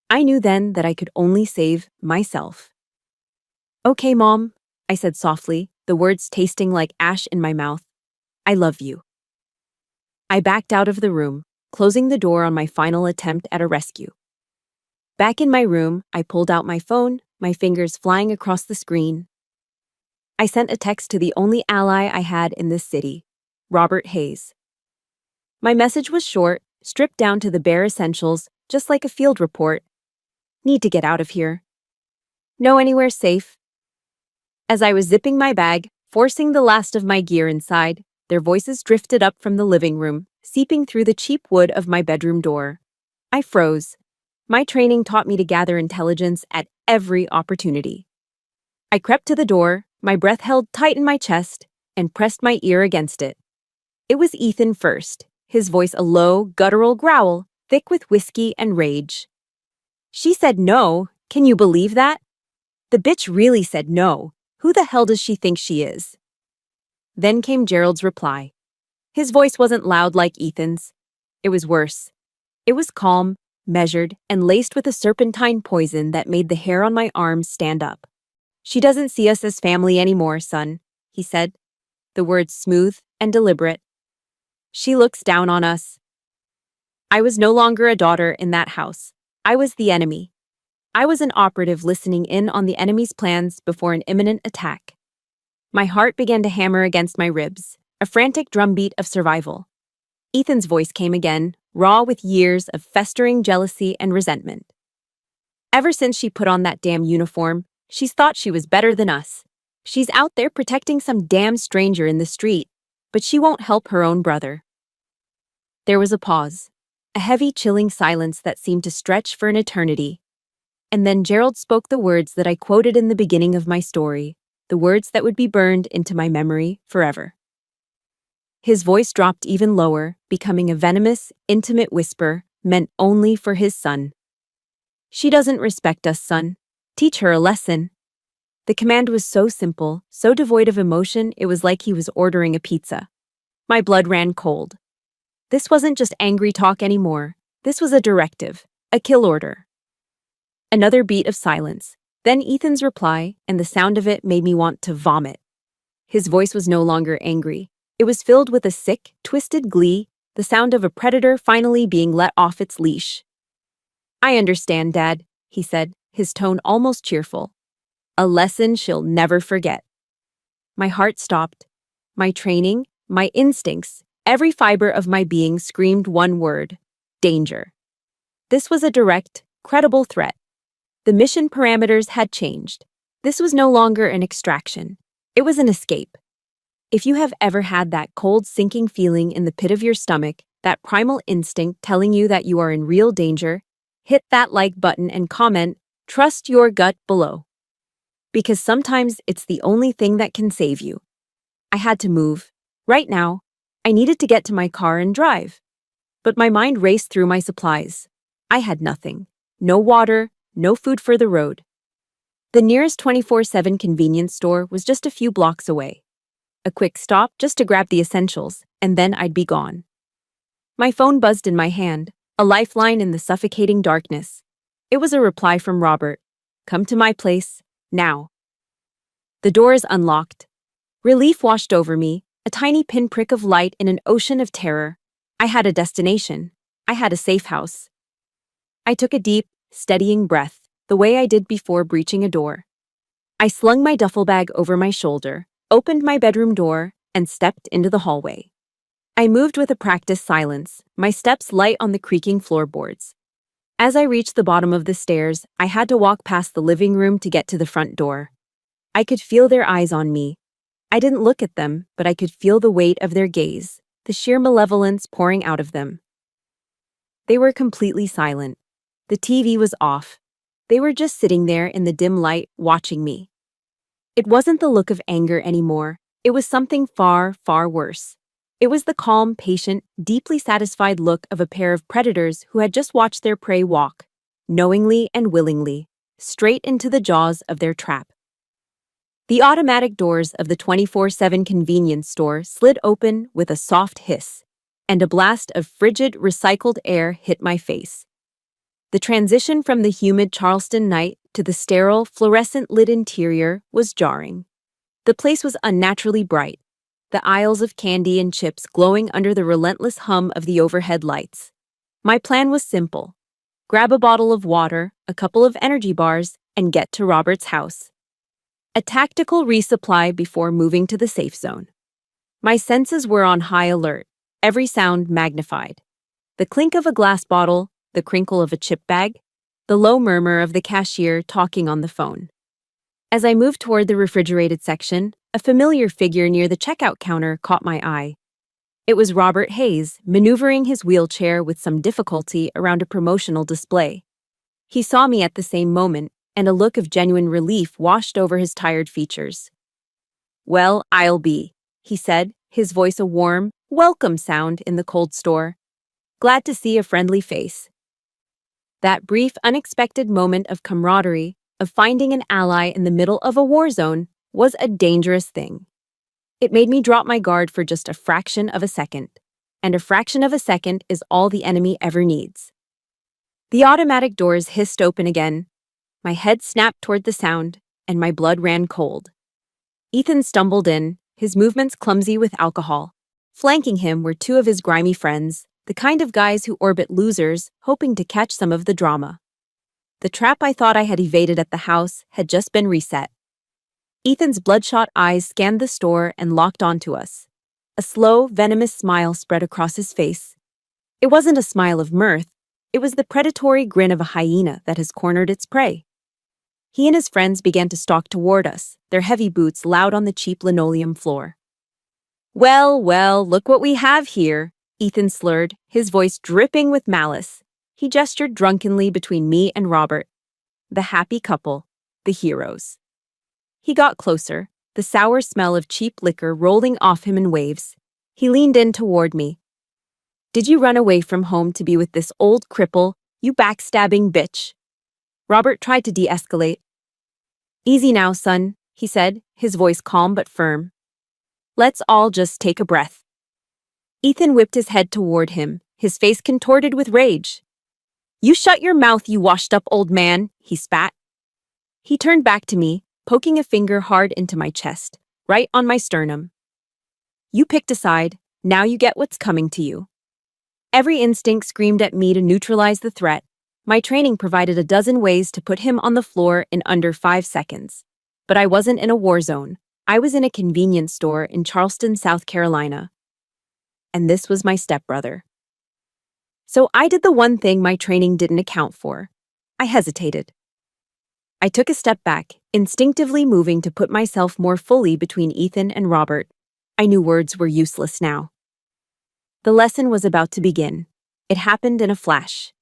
I knew then that I could only save myself. "Okay, Mom," I said softly, the words tasting like ash in my mouth. "I love you." I backed out of the room, closing the door on my final attempt at a rescue. Back in my room, I pulled out my phone, my fingers flying across the screen. I sent a text to the only ally I had in this city, Robert Hayes. My message was short, stripped down to the bare essentials, just like a field report. "Need to get out of here. Know anywhere safe?" As I was zipping my bag, forcing the last of my gear inside, their voices drifted up from the living room, seeping through the cheap wood of my bedroom door. I froze. My training taught me to gather intelligence at every opportunity. I crept to the door, my breath held tight in my chest, and pressed my ear against it. It was Ethan first, his voice a low, guttural growl, thick with whiskey and rage. "She said no. Can you believe that? The bitch really said no. Who the hell does she think she is?" Then came Gerald's reply. His voice wasn't loud like Ethan's. It was worse. It was calm, measured, and laced with a serpentine poison that made the hair on my arms stand up. "She doesn't see us as family anymore, son," he said, the words smooth and deliberate. "She looks down on us." I was no longer a daughter in that house. I was the enemy. I was an operative listening in on the enemy's plans before an imminent attack. My heart began to hammer against my ribs, a frantic drumbeat of survival. Ethan's voice came again, raw with years of festering jealousy and resentment. "Ever since she put on that damn uniform, she's thought she was better than us. She's out there protecting some damn stranger in the street, but she won't help her own brother." There was a pause, a heavy, chilling silence that seemed to stretch for an eternity. And then Gerald spoke the words that I quoted in the beginning of my story, the words that would be burned into my memory forever. His voice dropped even lower, becoming a venomous, intimate whisper meant only for his son. "She doesn't respect us, son. Teach her a lesson." The command was so simple, so devoid of emotion, it was like he was ordering a pizza. My blood ran cold. This wasn't just angry talk anymore. This was a directive, a kill order. Another beat of silence, then Ethan's reply, and the sound of it made me want to vomit. His voice was no longer angry. It was filled with a sick, twisted glee, the sound of a predator finally being let off its leash. "I understand, Dad," he said, his tone almost cheerful. "A lesson she'll never forget." My heart stopped. My training, my instincts, every fiber of my being screamed one word: danger. This was a direct, credible threat. The mission parameters had changed. This was no longer an extraction. It was an escape. If you have ever had that cold, sinking feeling in the pit of your stomach, that primal instinct telling you that you are in real danger, hit that like button and comment, "Trust your gut," below. Because sometimes it's the only thing that can save you. I had to move. Right now, I needed to get to my car and drive. But my mind raced through my supplies. I had nothing. No water, no food for the road. The nearest 24/7 convenience store was just a few blocks away. A quick stop just to grab the essentials, and then I'd be gone. My phone buzzed in my hand, a lifeline in the suffocating darkness. It was a reply from Robert. "Come to my place, now." The doors unlocked. Relief washed over me, a tiny pinprick of light in an ocean of terror. I had a destination. I had a safe house. I took a deep, steadying breath, the way I did before breaching a door. I slung my duffel bag over my shoulder, opened my bedroom door, and stepped into the hallway. I moved with a practiced silence, my steps light on the creaking floorboards. As I reached the bottom of the stairs, I had to walk past the living room to get to the front door. I could feel their eyes on me. I didn't look at them, but I could feel the weight of their gaze, the sheer malevolence pouring out of them. They were completely silent. The TV was off. They were just sitting there in the dim light, watching me. It wasn't the look of anger anymore. It was something far, far worse. It was the calm, patient, deeply satisfied look of a pair of predators who had just watched their prey walk, knowingly and willingly, straight into the jaws of their trap. The automatic doors of the 24/7 convenience store slid open with a soft hiss, and a blast of frigid, recycled air hit my face. The transition from the humid Charleston night to the sterile, fluorescent-lit interior was jarring. The place was unnaturally bright, the aisles of candy and chips glowing under the relentless hum of the overhead lights. My plan was simple: grab a bottle of water, a couple of energy bars, and get to Robert's house. A tactical resupply before moving to the safe zone. My senses were on high alert, every sound magnified. The clink of a glass bottle, the crinkle of a chip bag, the low murmur of the cashier talking on the phone. As I moved toward the refrigerated section, a familiar figure near the checkout counter caught my eye. It was Robert Hayes, maneuvering his wheelchair with some difficulty around a promotional display. He saw me at the same moment, and a look of genuine relief washed over his tired features. "Well, I'll be," he said, his voice a warm, welcome sound in the cold store. "Glad to see a friendly face." That brief, unexpected moment of camaraderie, of finding an ally in the middle of a war zone, was a dangerous thing. It made me drop my guard for just a fraction of a second, and a fraction of a second is all the enemy ever needs. The automatic doors hissed open again. My head snapped toward the sound, and my blood ran cold. Ethan stumbled in, his movements clumsy with alcohol. Flanking him were two of his grimy friends, the kind of guys who orbit losers, hoping to catch some of the drama. The trap I thought I had evaded at the house had just been reset. Ethan's bloodshot eyes scanned the store and locked onto us. A slow, venomous smile spread across his face. It wasn't a smile of mirth. It was the predatory grin of a hyena that has cornered its prey. He and his friends began to stalk toward us, their heavy boots loud on the cheap linoleum floor. Well, look what we have here," Ethan slurred, his voice dripping with malice. He gestured drunkenly between me and Robert. The happy couple, the heroes. He got closer, the sour smell of cheap liquor rolling off him in waves. He leaned in toward me. "Did you run away from home to be with this old cripple, you backstabbing bitch?" Robert tried to de-escalate. "Easy now, son," he said, his voice calm but firm. "Let's all just take a breath." Ethan whipped his head toward him, his face contorted with rage. "You shut your mouth, you washed-up old man," he spat. He turned back to me, poking a finger hard into my chest, right on my sternum. "You picked a side, now you get what's coming to you." Every instinct screamed at me to neutralize the threat. My training provided a dozen ways to put him on the floor in under 5 seconds. But I wasn't in a war zone. I was in a convenience store in Charleston, South Carolina. And this was my stepbrother. So I did the one thing my training didn't account for. I hesitated. I took a step back, instinctively moving to put myself more fully between Ethan and Robert. I knew words were useless now. The lesson was about to begin. It happened in a flash.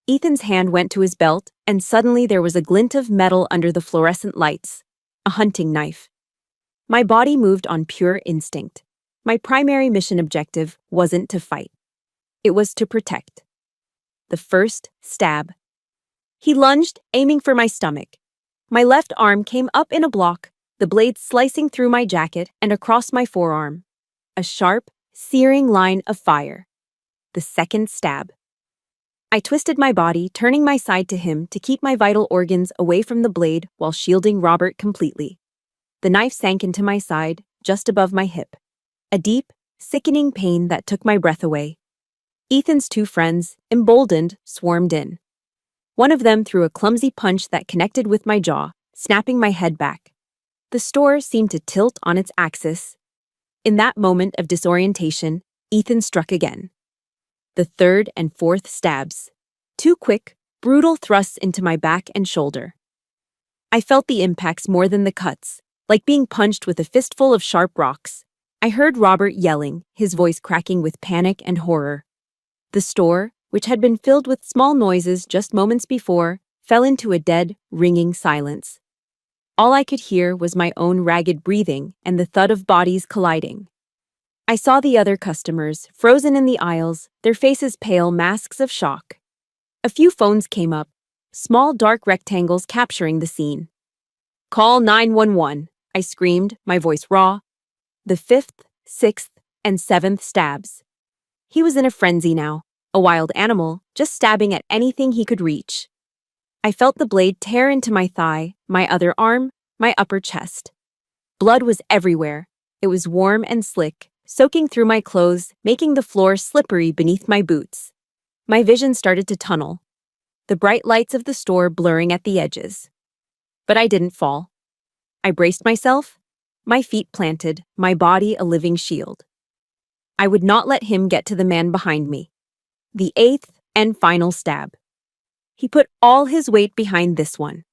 Ethan's hand went to his belt, and suddenly there was a glint of metal under the fluorescent lights. A hunting knife. My body moved on pure instinct. My primary mission objective wasn't to fight. It was to protect. The first stab. He lunged, aiming for my stomach. My left arm came up in a block, the blade slicing through my jacket and across my forearm. A sharp, searing line of fire. The second stab. I twisted my body, turning my side to him to keep my vital organs away from the blade while shielding Robert completely. The knife sank into my side, just above my hip. A deep, sickening pain that took my breath away. Ethan's two friends, emboldened, swarmed in. One of them threw a clumsy punch that connected with my jaw, snapping my head back. The store seemed to tilt on its axis. In that moment of disorientation, Ethan struck again. The third and fourth stabs. 2 quick, brutal thrusts into my back and shoulder. I felt the impacts more than the cuts, like being punched with a fistful of sharp rocks. I heard Robert yelling, his voice cracking with panic and horror. The store, which had been filled with small noises just moments before, fell into a dead, ringing silence. All I could hear was my own ragged breathing and the thud of bodies colliding. I saw the other customers, frozen in the aisles, their faces pale masks of shock. A few phones came up, small dark rectangles capturing the scene. "Call 911. I screamed, my voice raw. The fifth, sixth, and seventh stabs. He was in a frenzy now, a wild animal, just stabbing at anything he could reach. I felt the blade tear into my thigh, my other arm, my upper chest. Blood was everywhere. It was warm and slick, soaking through my clothes, making the floor slippery beneath my boots. My vision started to tunnel, the bright lights of the store blurring at the edges. But I didn't fall. I braced myself, my feet planted, my body a living shield. I would not let him get to the man behind me. The eighth and final stab. He put all his weight behind this one.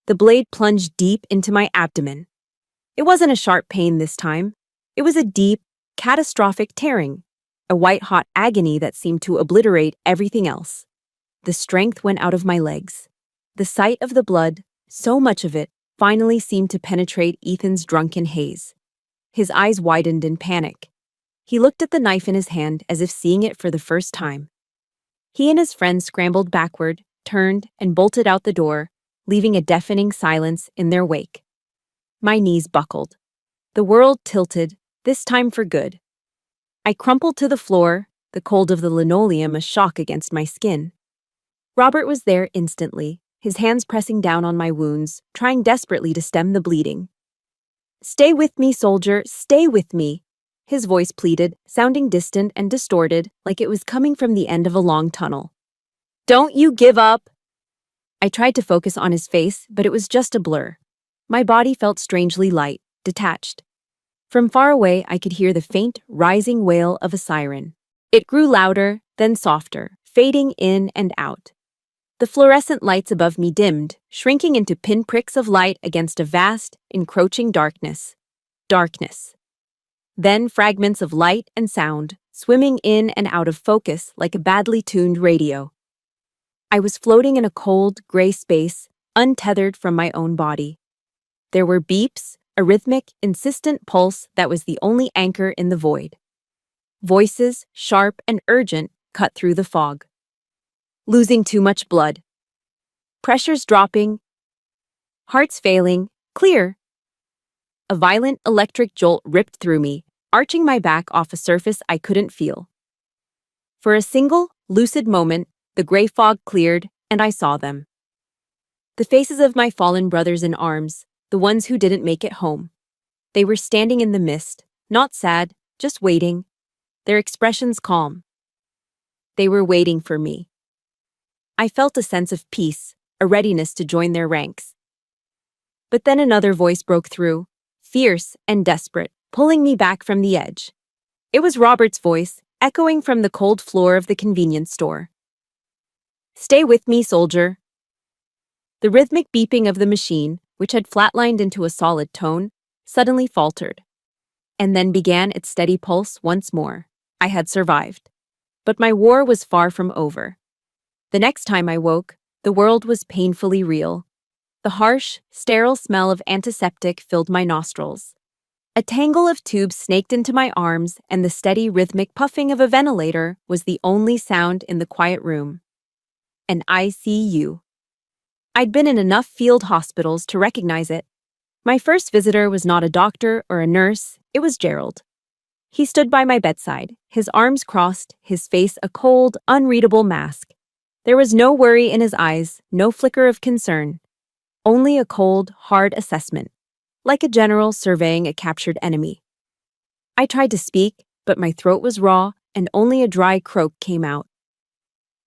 The blade plunged deep into my abdomen. It wasn't a sharp pain this time. It was a deep, catastrophic tearing, a white-hot agony that seemed to obliterate everything else. The strength went out of my legs. The sight of the blood, so much of it, finally seemed to penetrate Ethan's drunken haze. His eyes widened in panic. He looked at the knife in his hand as if seeing it for the first time. He and his friend scrambled backward, turned, and bolted out the door, leaving a deafening silence in their wake. My knees buckled. The world tilted, this time for good. I crumpled to the floor, the cold of the linoleum a shock against my skin. Robert was there instantly, his hands pressing down on my wounds, trying desperately to stem the bleeding. "Stay with me, soldier, stay with me," his voice pleaded, sounding distant and distorted, like it was coming from the end of a long tunnel. "Don't you give up!" I tried to focus on his face, but it was just a blur. My body felt strangely light, detached. From far away, I could hear the faint, rising wail of a siren. It grew louder, then softer, fading in and out. The fluorescent lights above me dimmed, shrinking into pinpricks of light against a vast, encroaching darkness. Darkness. Then fragments of light and sound, swimming in and out of focus like a badly tuned radio. I was floating in a cold, gray space, untethered from my own body. There were beeps, a rhythmic, insistent pulse that was the only anchor in the void. Voices, sharp and urgent, cut through the fog. Losing too much blood. Pressures dropping. Hearts failing. Clear. A violent electric jolt ripped through me, arching my back off a surface I couldn't feel. For a single, lucid moment, the gray fog cleared, and I saw them. The faces of my fallen brothers in arms, the ones who didn't make it home. They were standing in the mist, not sad, just waiting, their expressions calm. They were waiting for me. I felt a sense of peace, a readiness to join their ranks. But then another voice broke through, fierce and desperate, pulling me back from the edge. It was Robert's voice, echoing from the cold floor of the convenience store. "Stay with me, soldier." The rhythmic beeping of the machine, which had flatlined into a solid tone, suddenly faltered. And then began its steady pulse once more. I had survived. But my war was far from over. The next time I woke, the world was painfully real. The harsh, sterile smell of antiseptic filled my nostrils. A tangle of tubes snaked into my arms, and the steady rhythmic puffing of a ventilator was the only sound in the quiet room. An ICU. I'd been in enough field hospitals to recognize it. My first visitor was not a doctor or a nurse, it was Gerald. He stood by my bedside, his arms crossed, his face a cold, unreadable mask. There was no worry in his eyes, no flicker of concern. Only a cold, hard assessment, like a general surveying a captured enemy. I tried to speak, but my throat was raw, and only a dry croak came out.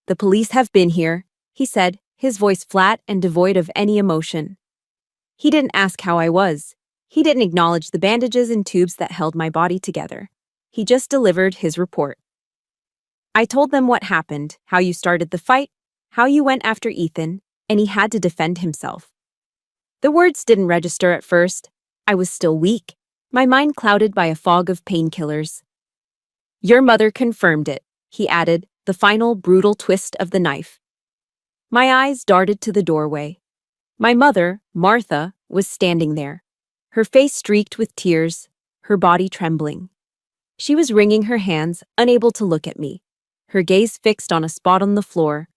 "The police have been here," he said, his voice flat and devoid of any emotion. He didn't ask how I was. He didn't acknowledge the bandages and tubes that held my body together. He just delivered his report. "I told them what happened, how you started the fight, how you went after Ethan, and he had to defend himself." The words didn't register at first. I was still weak, my mind clouded by a fog of painkillers. "Your mother confirmed it," he added, the final brutal twist of the knife. My eyes darted to the doorway. My mother, Martha, was standing there, her face streaked with tears, her body trembling. She was wringing her hands, unable to look at me, her gaze fixed on a spot on the floor.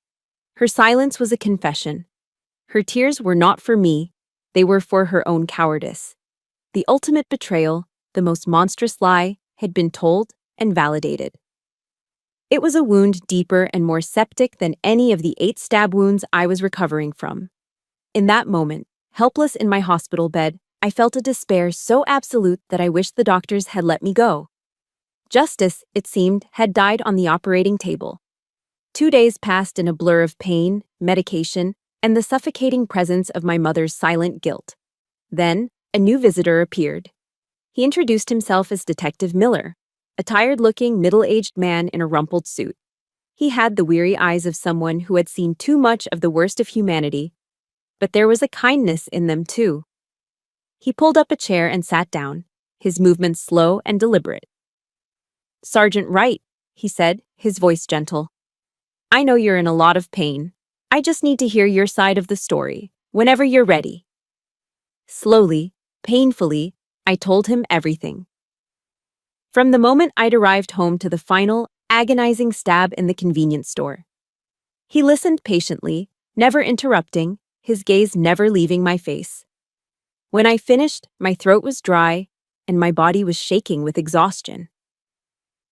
Her silence was a confession. Her tears were not for me, they were for her own cowardice. The ultimate betrayal, the most monstrous lie, had been told and validated. It was a wound deeper and more septic than any of the 8 stab wounds I was recovering from. In that moment, helpless in my hospital bed, I felt a despair so absolute that I wished the doctors had let me go. Justice, it seemed, had died on the operating table. 2 days passed in a blur of pain, medication, and the suffocating presence of my mother's silent guilt. Then, a new visitor appeared. He introduced himself as Detective Miller, a tired-looking, middle-aged man in a rumpled suit. He had the weary eyes of someone who had seen too much of the worst of humanity, but there was a kindness in them too. He pulled up a chair and sat down, his movements slow and deliberate. "Sergeant Wright," he said, his voice gentle. "I know you're in a lot of pain. I just need to hear your side of the story, whenever you're ready." Slowly, painfully, I told him everything. From the moment I'd arrived home to the final, agonizing stab in the convenience store. He listened patiently, never interrupting, his gaze never leaving my face. When I finished, my throat was dry, and my body was shaking with exhaustion.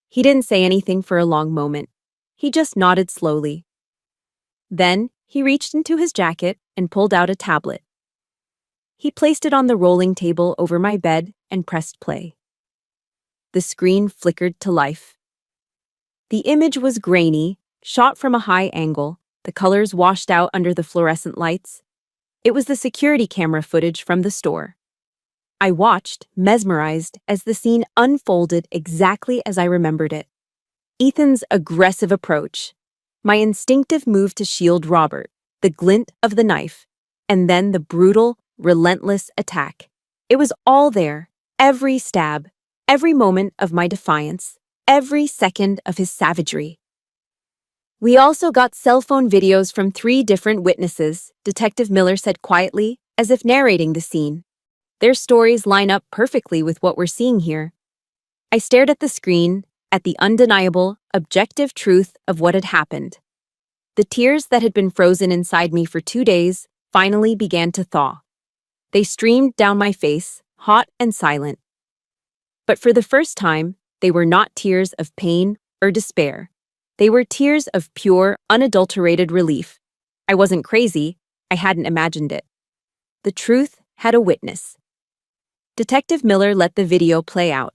He didn't say anything for a long moment. He just nodded slowly. Then, he reached into his jacket and pulled out a tablet. He placed it on the rolling table over my bed and pressed play. The screen flickered to life. The image was grainy, shot from a high angle, the colors washed out under the fluorescent lights. It was the security camera footage from the store. I watched, mesmerized, as the scene unfolded exactly as I remembered it. Ethan's aggressive approach, my instinctive move to shield Robert, the glint of the knife, and then the brutal, relentless attack. It was all there, every stab, every moment of my defiance, every second of his savagery. "We also got cell phone videos from 3 different witnesses," Detective Miller said quietly, as if narrating the scene. "Their stories line up perfectly with what we're seeing here." I stared at the screen, at the undeniable, objective truth of what had happened. The tears that had been frozen inside me for 2 days finally began to thaw. They streamed down my face, hot and silent. But for the first time, they were not tears of pain or despair. They were tears of pure, unadulterated relief. I wasn't crazy, I hadn't imagined it. The truth had a witness. Detective Miller let the video play out.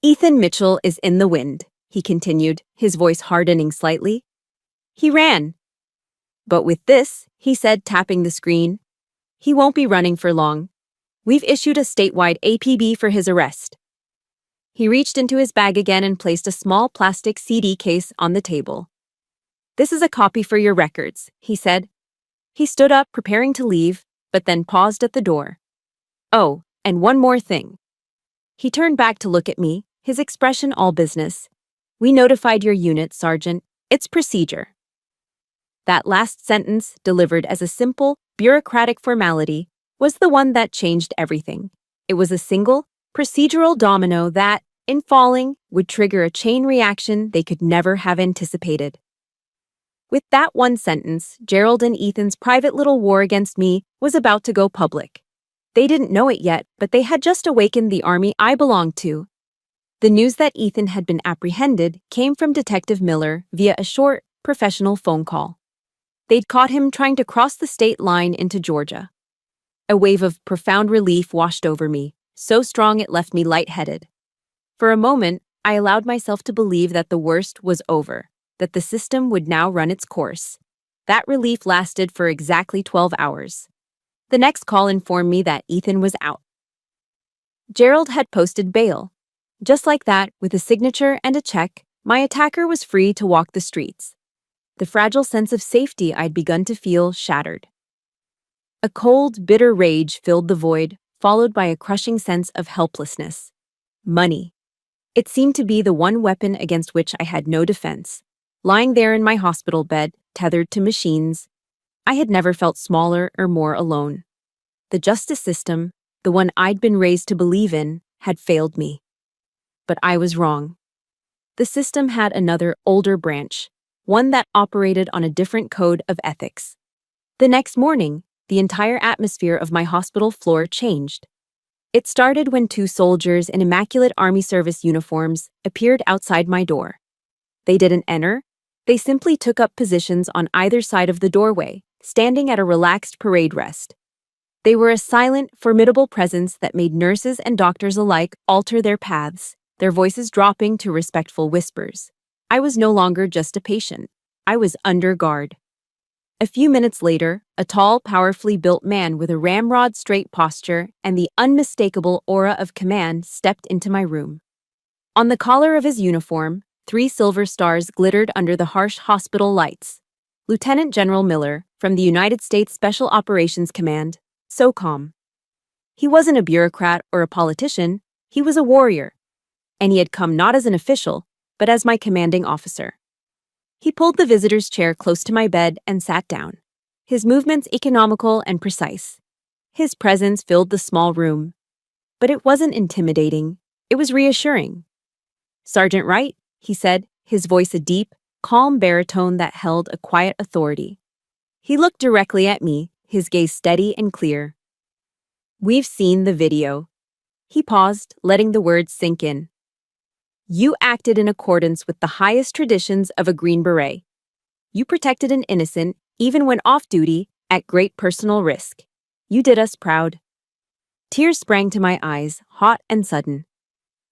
"Ethan Mitchell is in the wind," he continued, his voice hardening slightly. "He ran. But with this," he said, tapping the screen, "he won't be running for long. We've issued a statewide APB for his arrest." He reached into his bag again and placed a small plastic CD case on the table. "This is a copy for your records," he said. He stood up, preparing to leave, but then paused at the door. "Oh, and one more thing." He turned back to look at me, his expression all business. "We notified your unit, Sergeant. It's procedure." That last sentence, delivered as a simple, bureaucratic formality, was the one that changed everything. It was a single, procedural domino that, in falling, would trigger a chain reaction they could never have anticipated. With that one sentence, Gerald and Ethan's private little war against me was about to go public. They didn't know it yet, but they had just awakened the army I belonged to. The news that Ethan had been apprehended came from Detective Miller via a short, professional phone call. They'd caught him trying to cross the state line into Georgia. A wave of profound relief washed over me, so strong it left me lightheaded. For a moment, I allowed myself to believe that the worst was over, that the system would now run its course. That relief lasted for exactly 12 hours. The next call informed me that Ethan was out. Gerald had posted bail. Just like that, with a signature and a check, my attacker was free to walk the streets. The fragile sense of safety I'd begun to feel shattered. A cold, bitter rage filled the void, followed by a crushing sense of helplessness. Money. It seemed to be the one weapon against which I had no defense. Lying there in my hospital bed, tethered to machines, I had never felt smaller or more alone. The justice system, the one I'd been raised to believe in, had failed me. But I was wrong. The system had another, older branch, one that operated on a different code of ethics. The next morning, the entire atmosphere of my hospital floor changed. It started when two soldiers in immaculate Army service uniforms appeared outside my door. They didn't enter, they simply took up positions on either side of the doorway, standing at a relaxed parade rest. They were a silent, formidable presence that made nurses and doctors alike alter their paths, their voices dropping to respectful whispers. I was no longer just a patient. I was under guard. A few minutes later, a tall, powerfully built man with a ramrod straight posture and the unmistakable aura of command stepped into my room. On the collar of his uniform, 3 silver stars glittered under the harsh hospital lights. Lieutenant General Miller, from the United States Special Operations Command, SOCOM. He wasn't a bureaucrat or a politician, he was a warrior. And he had come not as an official, but as my commanding officer. He pulled the visitor's chair close to my bed and sat down, his movements economical and precise. His presence filled the small room. But it wasn't intimidating, it was reassuring. "Sergeant Wright," he said, his voice a deep, calm baritone that held a quiet authority. He looked directly at me, his gaze steady and clear. "We've seen the video." He paused, letting the words sink in. "You acted in accordance with the highest traditions of a Green Beret. You protected an innocent, even when off-duty, at great personal risk. You did us proud." Tears sprang to my eyes, hot and sudden.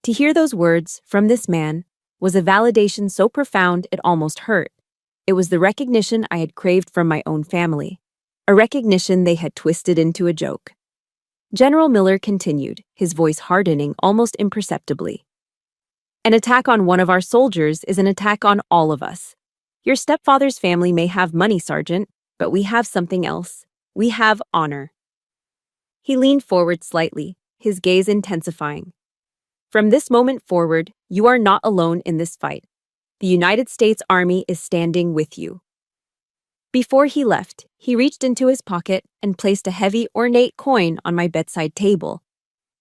To hear those words from this man was a validation so profound it almost hurt. It was the recognition I had craved from my own family, a recognition they had twisted into a joke. General Miller continued, his voice hardening almost imperceptibly. "An attack on one of our soldiers is an attack on all of us. Your stepfather's family may have money, Sergeant, but we have something else. We have honor." He leaned forward slightly, his gaze intensifying. "From this moment forward, you are not alone in this fight. The United States Army is standing with you." Before he left, he reached into his pocket and placed a heavy, ornate coin on my bedside table.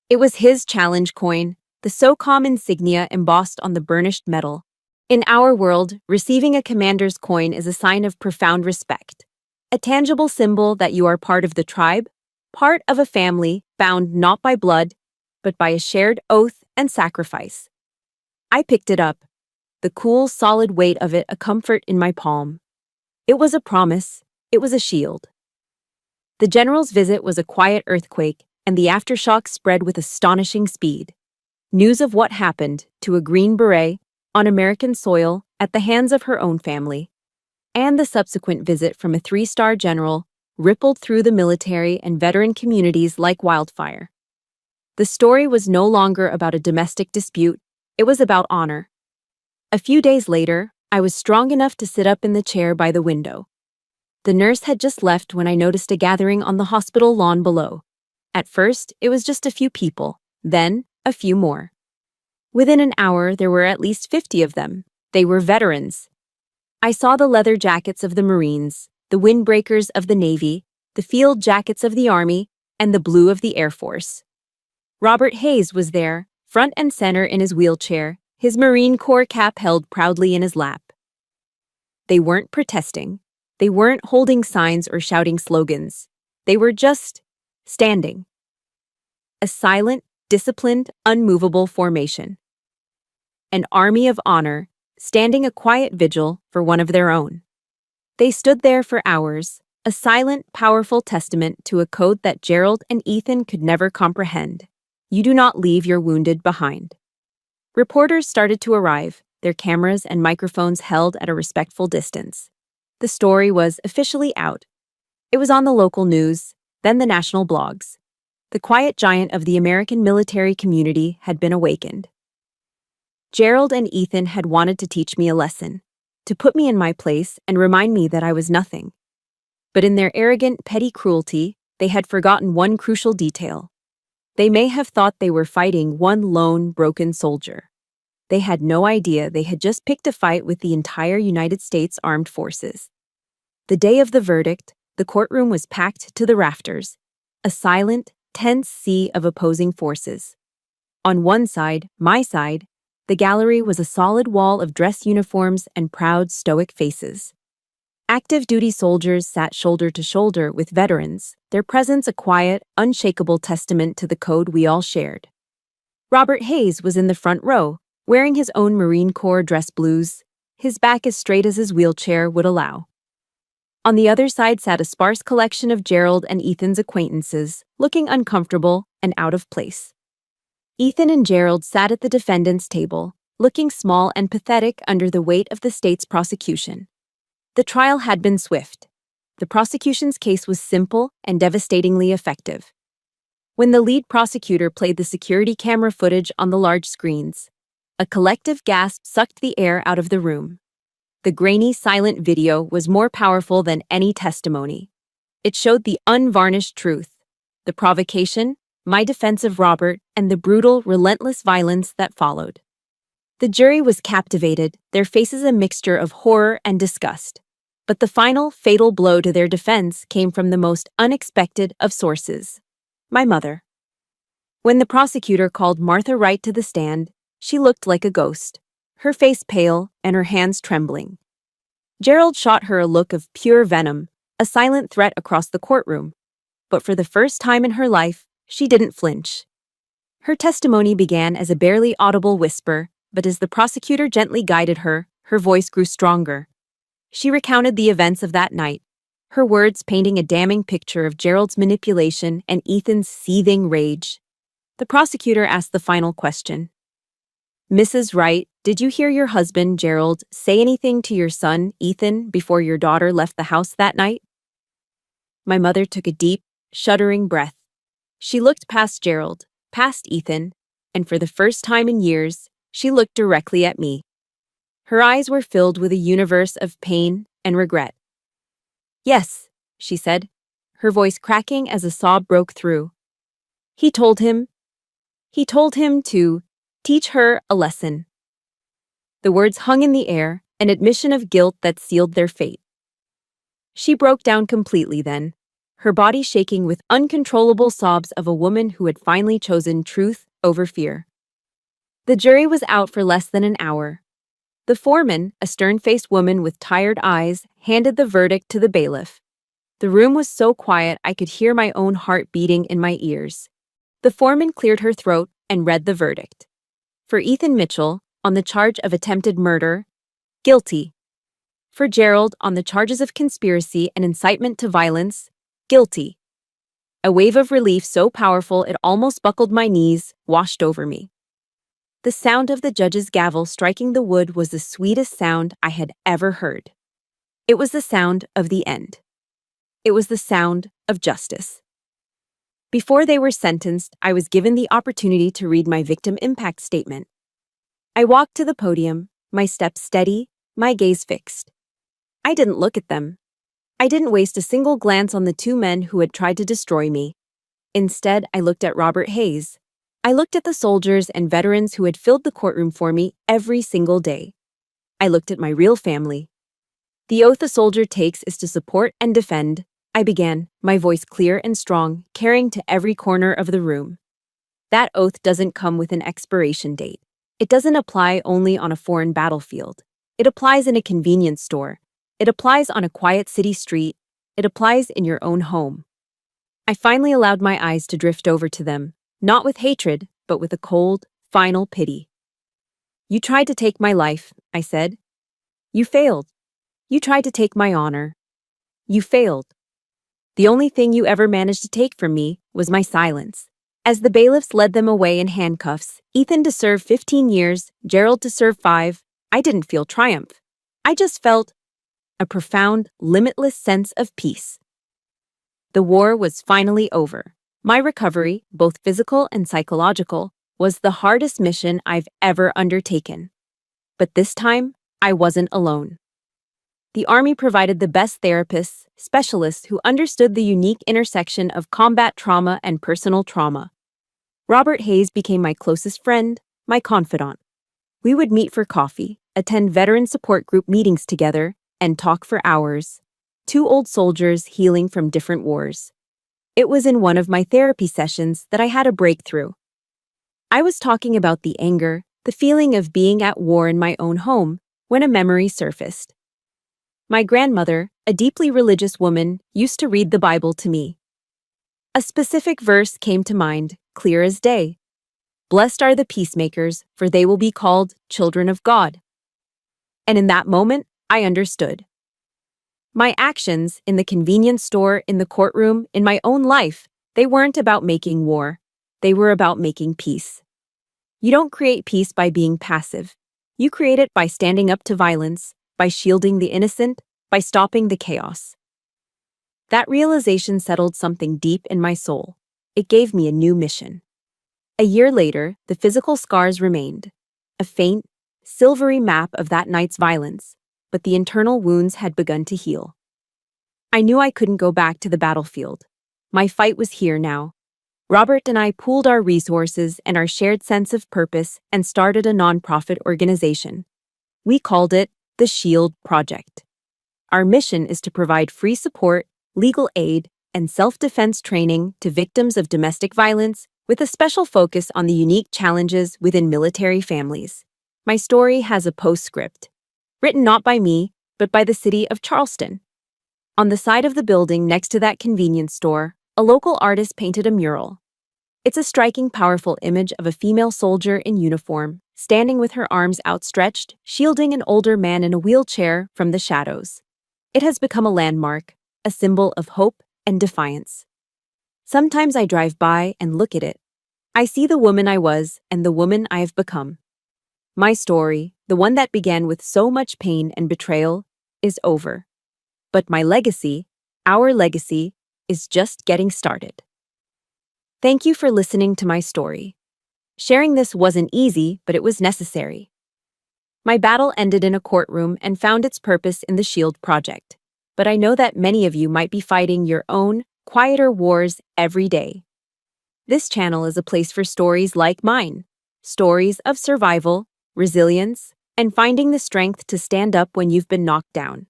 It was his challenge coin, the SOCOM insignia embossed on the burnished metal. In our world, receiving a commander's coin is a sign of profound respect, a tangible symbol that you are part of the tribe, part of a family bound not by blood, but by a shared oath and sacrifice. I picked it up, the cool, solid weight of it a comfort in my palm. It was a promise, it was a shield. The general's visit was a quiet earthquake, and the aftershock spread with astonishing speed. News of what happened to a Green Beret on American soil at the hands of her own family, and the subsequent visit from a 3-star general rippled through the military and veteran communities like wildfire. The story was no longer about a domestic dispute, it was about honor. A few days later, I was strong enough to sit up in the chair by the window. The nurse had just left when I noticed a gathering on the hospital lawn below. At first, it was just a few people, then a few more. Within an hour, there were at least 50 of them. They were veterans. I saw the leather jackets of the Marines, the windbreakers of the Navy, the field jackets of the Army, and the blue of the Air Force. Robert Hayes was there, front and center in his wheelchair, his Marine Corps cap held proudly in his lap. They weren't protesting. They weren't holding signs or shouting slogans. They were just standing. A silent, disciplined, unmovable formation. An army of honor, standing a quiet vigil for one of their own. They stood there for hours, a silent, powerful testament to a code that Gerald and Ethan could never comprehend. You do not leave your wounded behind. Reporters started to arrive, their cameras and microphones held at a respectful distance. The story was officially out. It was on the local news, then the national blogs. The quiet giant of the American military community had been awakened. Gerald and Ethan had wanted to teach me a lesson, to put me in my place and remind me that I was nothing. But in their arrogant, petty cruelty, they had forgotten one crucial detail. They may have thought they were fighting one lone, broken soldier. They had no idea they had just picked a fight with the entire United States Armed Forces. The day of the verdict, the courtroom was packed to the rafters, a silent, tense sea of opposing forces. On one side, my side, the gallery was a solid wall of dress uniforms and proud, stoic faces. Active duty soldiers sat shoulder to shoulder with veterans, their presence a quiet, unshakable testament to the code we all shared. Robert Hayes was in the front row, wearing his own Marine Corps dress blues, his back as straight as his wheelchair would allow. On the other side sat a sparse collection of Gerald and Ethan's acquaintances, looking uncomfortable and out of place. Ethan and Gerald sat at the defendant's table, looking small and pathetic under the weight of the state's prosecution. The trial had been swift. The prosecution's case was simple and devastatingly effective. When the lead prosecutor played the security camera footage on the large screens, a collective gasp sucked the air out of the room. The grainy, silent video was more powerful than any testimony. It showed the unvarnished truth, the provocation, my defense of Robert, and the brutal, relentless violence that followed. The jury was captivated, their faces a mixture of horror and disgust. But the final, fatal blow to their defense came from the most unexpected of sources: my mother. When the prosecutor called Martha Wright to the stand, she looked like a ghost, her face pale and her hands trembling. Gerald shot her a look of pure venom, a silent threat across the courtroom. But for the first time in her life, she didn't flinch. Her testimony began as a barely audible whisper, but as the prosecutor gently guided her, her voice grew stronger. She recounted the events of that night, her words painting a damning picture of Gerald's manipulation and Ethan's seething rage. The prosecutor asked the final question. "Mrs. Wright, did you hear your husband, Gerald, say anything to your son, Ethan, before your daughter left the house that night?" My mother took a deep, shuddering breath. She looked past Gerald, past Ethan, and for the first time in years, she looked directly at me. Her eyes were filled with a universe of pain and regret. "Yes," she said, her voice cracking as a sob broke through. He told him to teach her a lesson." The words hung in the air, an admission of guilt that sealed their fate. She broke down completely then, her body shaking with uncontrollable sobs of a woman who had finally chosen truth over fear. The jury was out for less than an hour. The foreman, a stern-faced woman with tired eyes, handed the verdict to the bailiff. The room was so quiet I could hear my own heart beating in my ears. The foreman cleared her throat and read the verdict. For Ethan Mitchell, on the charge of attempted murder, guilty. For Gerald, on the charges of conspiracy and incitement to violence, guilty. A wave of relief so powerful it almost buckled my knees washed over me. The sound of the judge's gavel striking the wood was the sweetest sound I had ever heard. It was the sound of the end. It was the sound of justice. Before they were sentenced, I was given the opportunity to read my victim impact statement. I walked to the podium, my steps steady, my gaze fixed. I didn't look at them. I didn't waste a single glance on the two men who had tried to destroy me. Instead, I looked at Robert Hayes. I looked at the soldiers and veterans who had filled the courtroom for me every single day. I looked at my real family. "The oath a soldier takes is to support and defend," I began, my voice clear and strong, carrying to every corner of the room. "That oath doesn't come with an expiration date. It doesn't apply only on a foreign battlefield. It applies in a convenience store. It applies on a quiet city street. It applies in your own home." I finally allowed my eyes to drift over to them, not with hatred, but with a cold, final pity. "You tried to take my life," I said. "You failed. You tried to take my honor. You failed. The only thing you ever managed to take from me was my silence." As the bailiffs led them away in handcuffs, Ethan to serve 15 years, Gerald to serve 5, I didn't feel triumph. I just felt a profound, limitless sense of peace. The war was finally over. My recovery, both physical and psychological, was the hardest mission I've ever undertaken. But this time, I wasn't alone. The Army provided the best therapists, specialists who understood the unique intersection of combat trauma and personal trauma. Robert Hayes became my closest friend, my confidant. We would meet for coffee, attend veteran support group meetings together, and talk for hours. Two old soldiers healing from different wars. It was in one of my therapy sessions that I had a breakthrough. I was talking about the anger, the feeling of being at war in my own home, when a memory surfaced. My grandmother, a deeply religious woman, used to read the Bible to me. A specific verse came to mind, clear as day. Blessed are the peacemakers, for they will be called children of God. And in that moment, I understood. My actions in the convenience store, in the courtroom, in my own life, they weren't about making war. They were about making peace. You don't create peace by being passive. You create it by standing up to violence, by shielding the innocent, by stopping the chaos. That realization settled something deep in my soul. It gave me a new mission. A year later, the physical scars remained, a faint, silvery map of that night's violence, but the internal wounds had begun to heal. I knew I couldn't go back to the battlefield. My fight was here now. Robert and I pooled our resources and our shared sense of purpose and started a nonprofit organization. We called it the Shield Project. Our mission is to provide free support, legal aid, and self-defense training to victims of domestic violence, with a special focus on the unique challenges within military families. My story has a postscript, written not by me, but by the city of Charleston. On the side of the building next to that convenience store, a local artist painted a mural. It's a striking, powerful image of a female soldier in uniform, standing with her arms outstretched, shielding an older man in a wheelchair from the shadows. It has become a landmark, a symbol of hope and defiance. Sometimes I drive by and look at it. I see the woman I was and the woman I have become. My story, the one that began with so much pain and betrayal, is over. But my legacy, our legacy, is just getting started. Thank you for listening to my story. Sharing this wasn't easy, but it was necessary. My battle ended in a courtroom and found its purpose in the Shield Project. But I know that many of you might be fighting your own, quieter wars every day. This channel is a place for stories like mine, stories of survival, resilience, and finding the strength to stand up when you've been knocked down.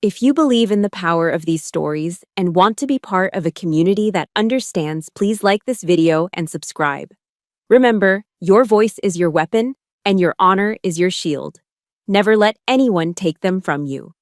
If you believe in the power of these stories and want to be part of a community that understands, please like this video and subscribe. Remember, your voice is your weapon and your honor is your shield. Never let anyone take them from you.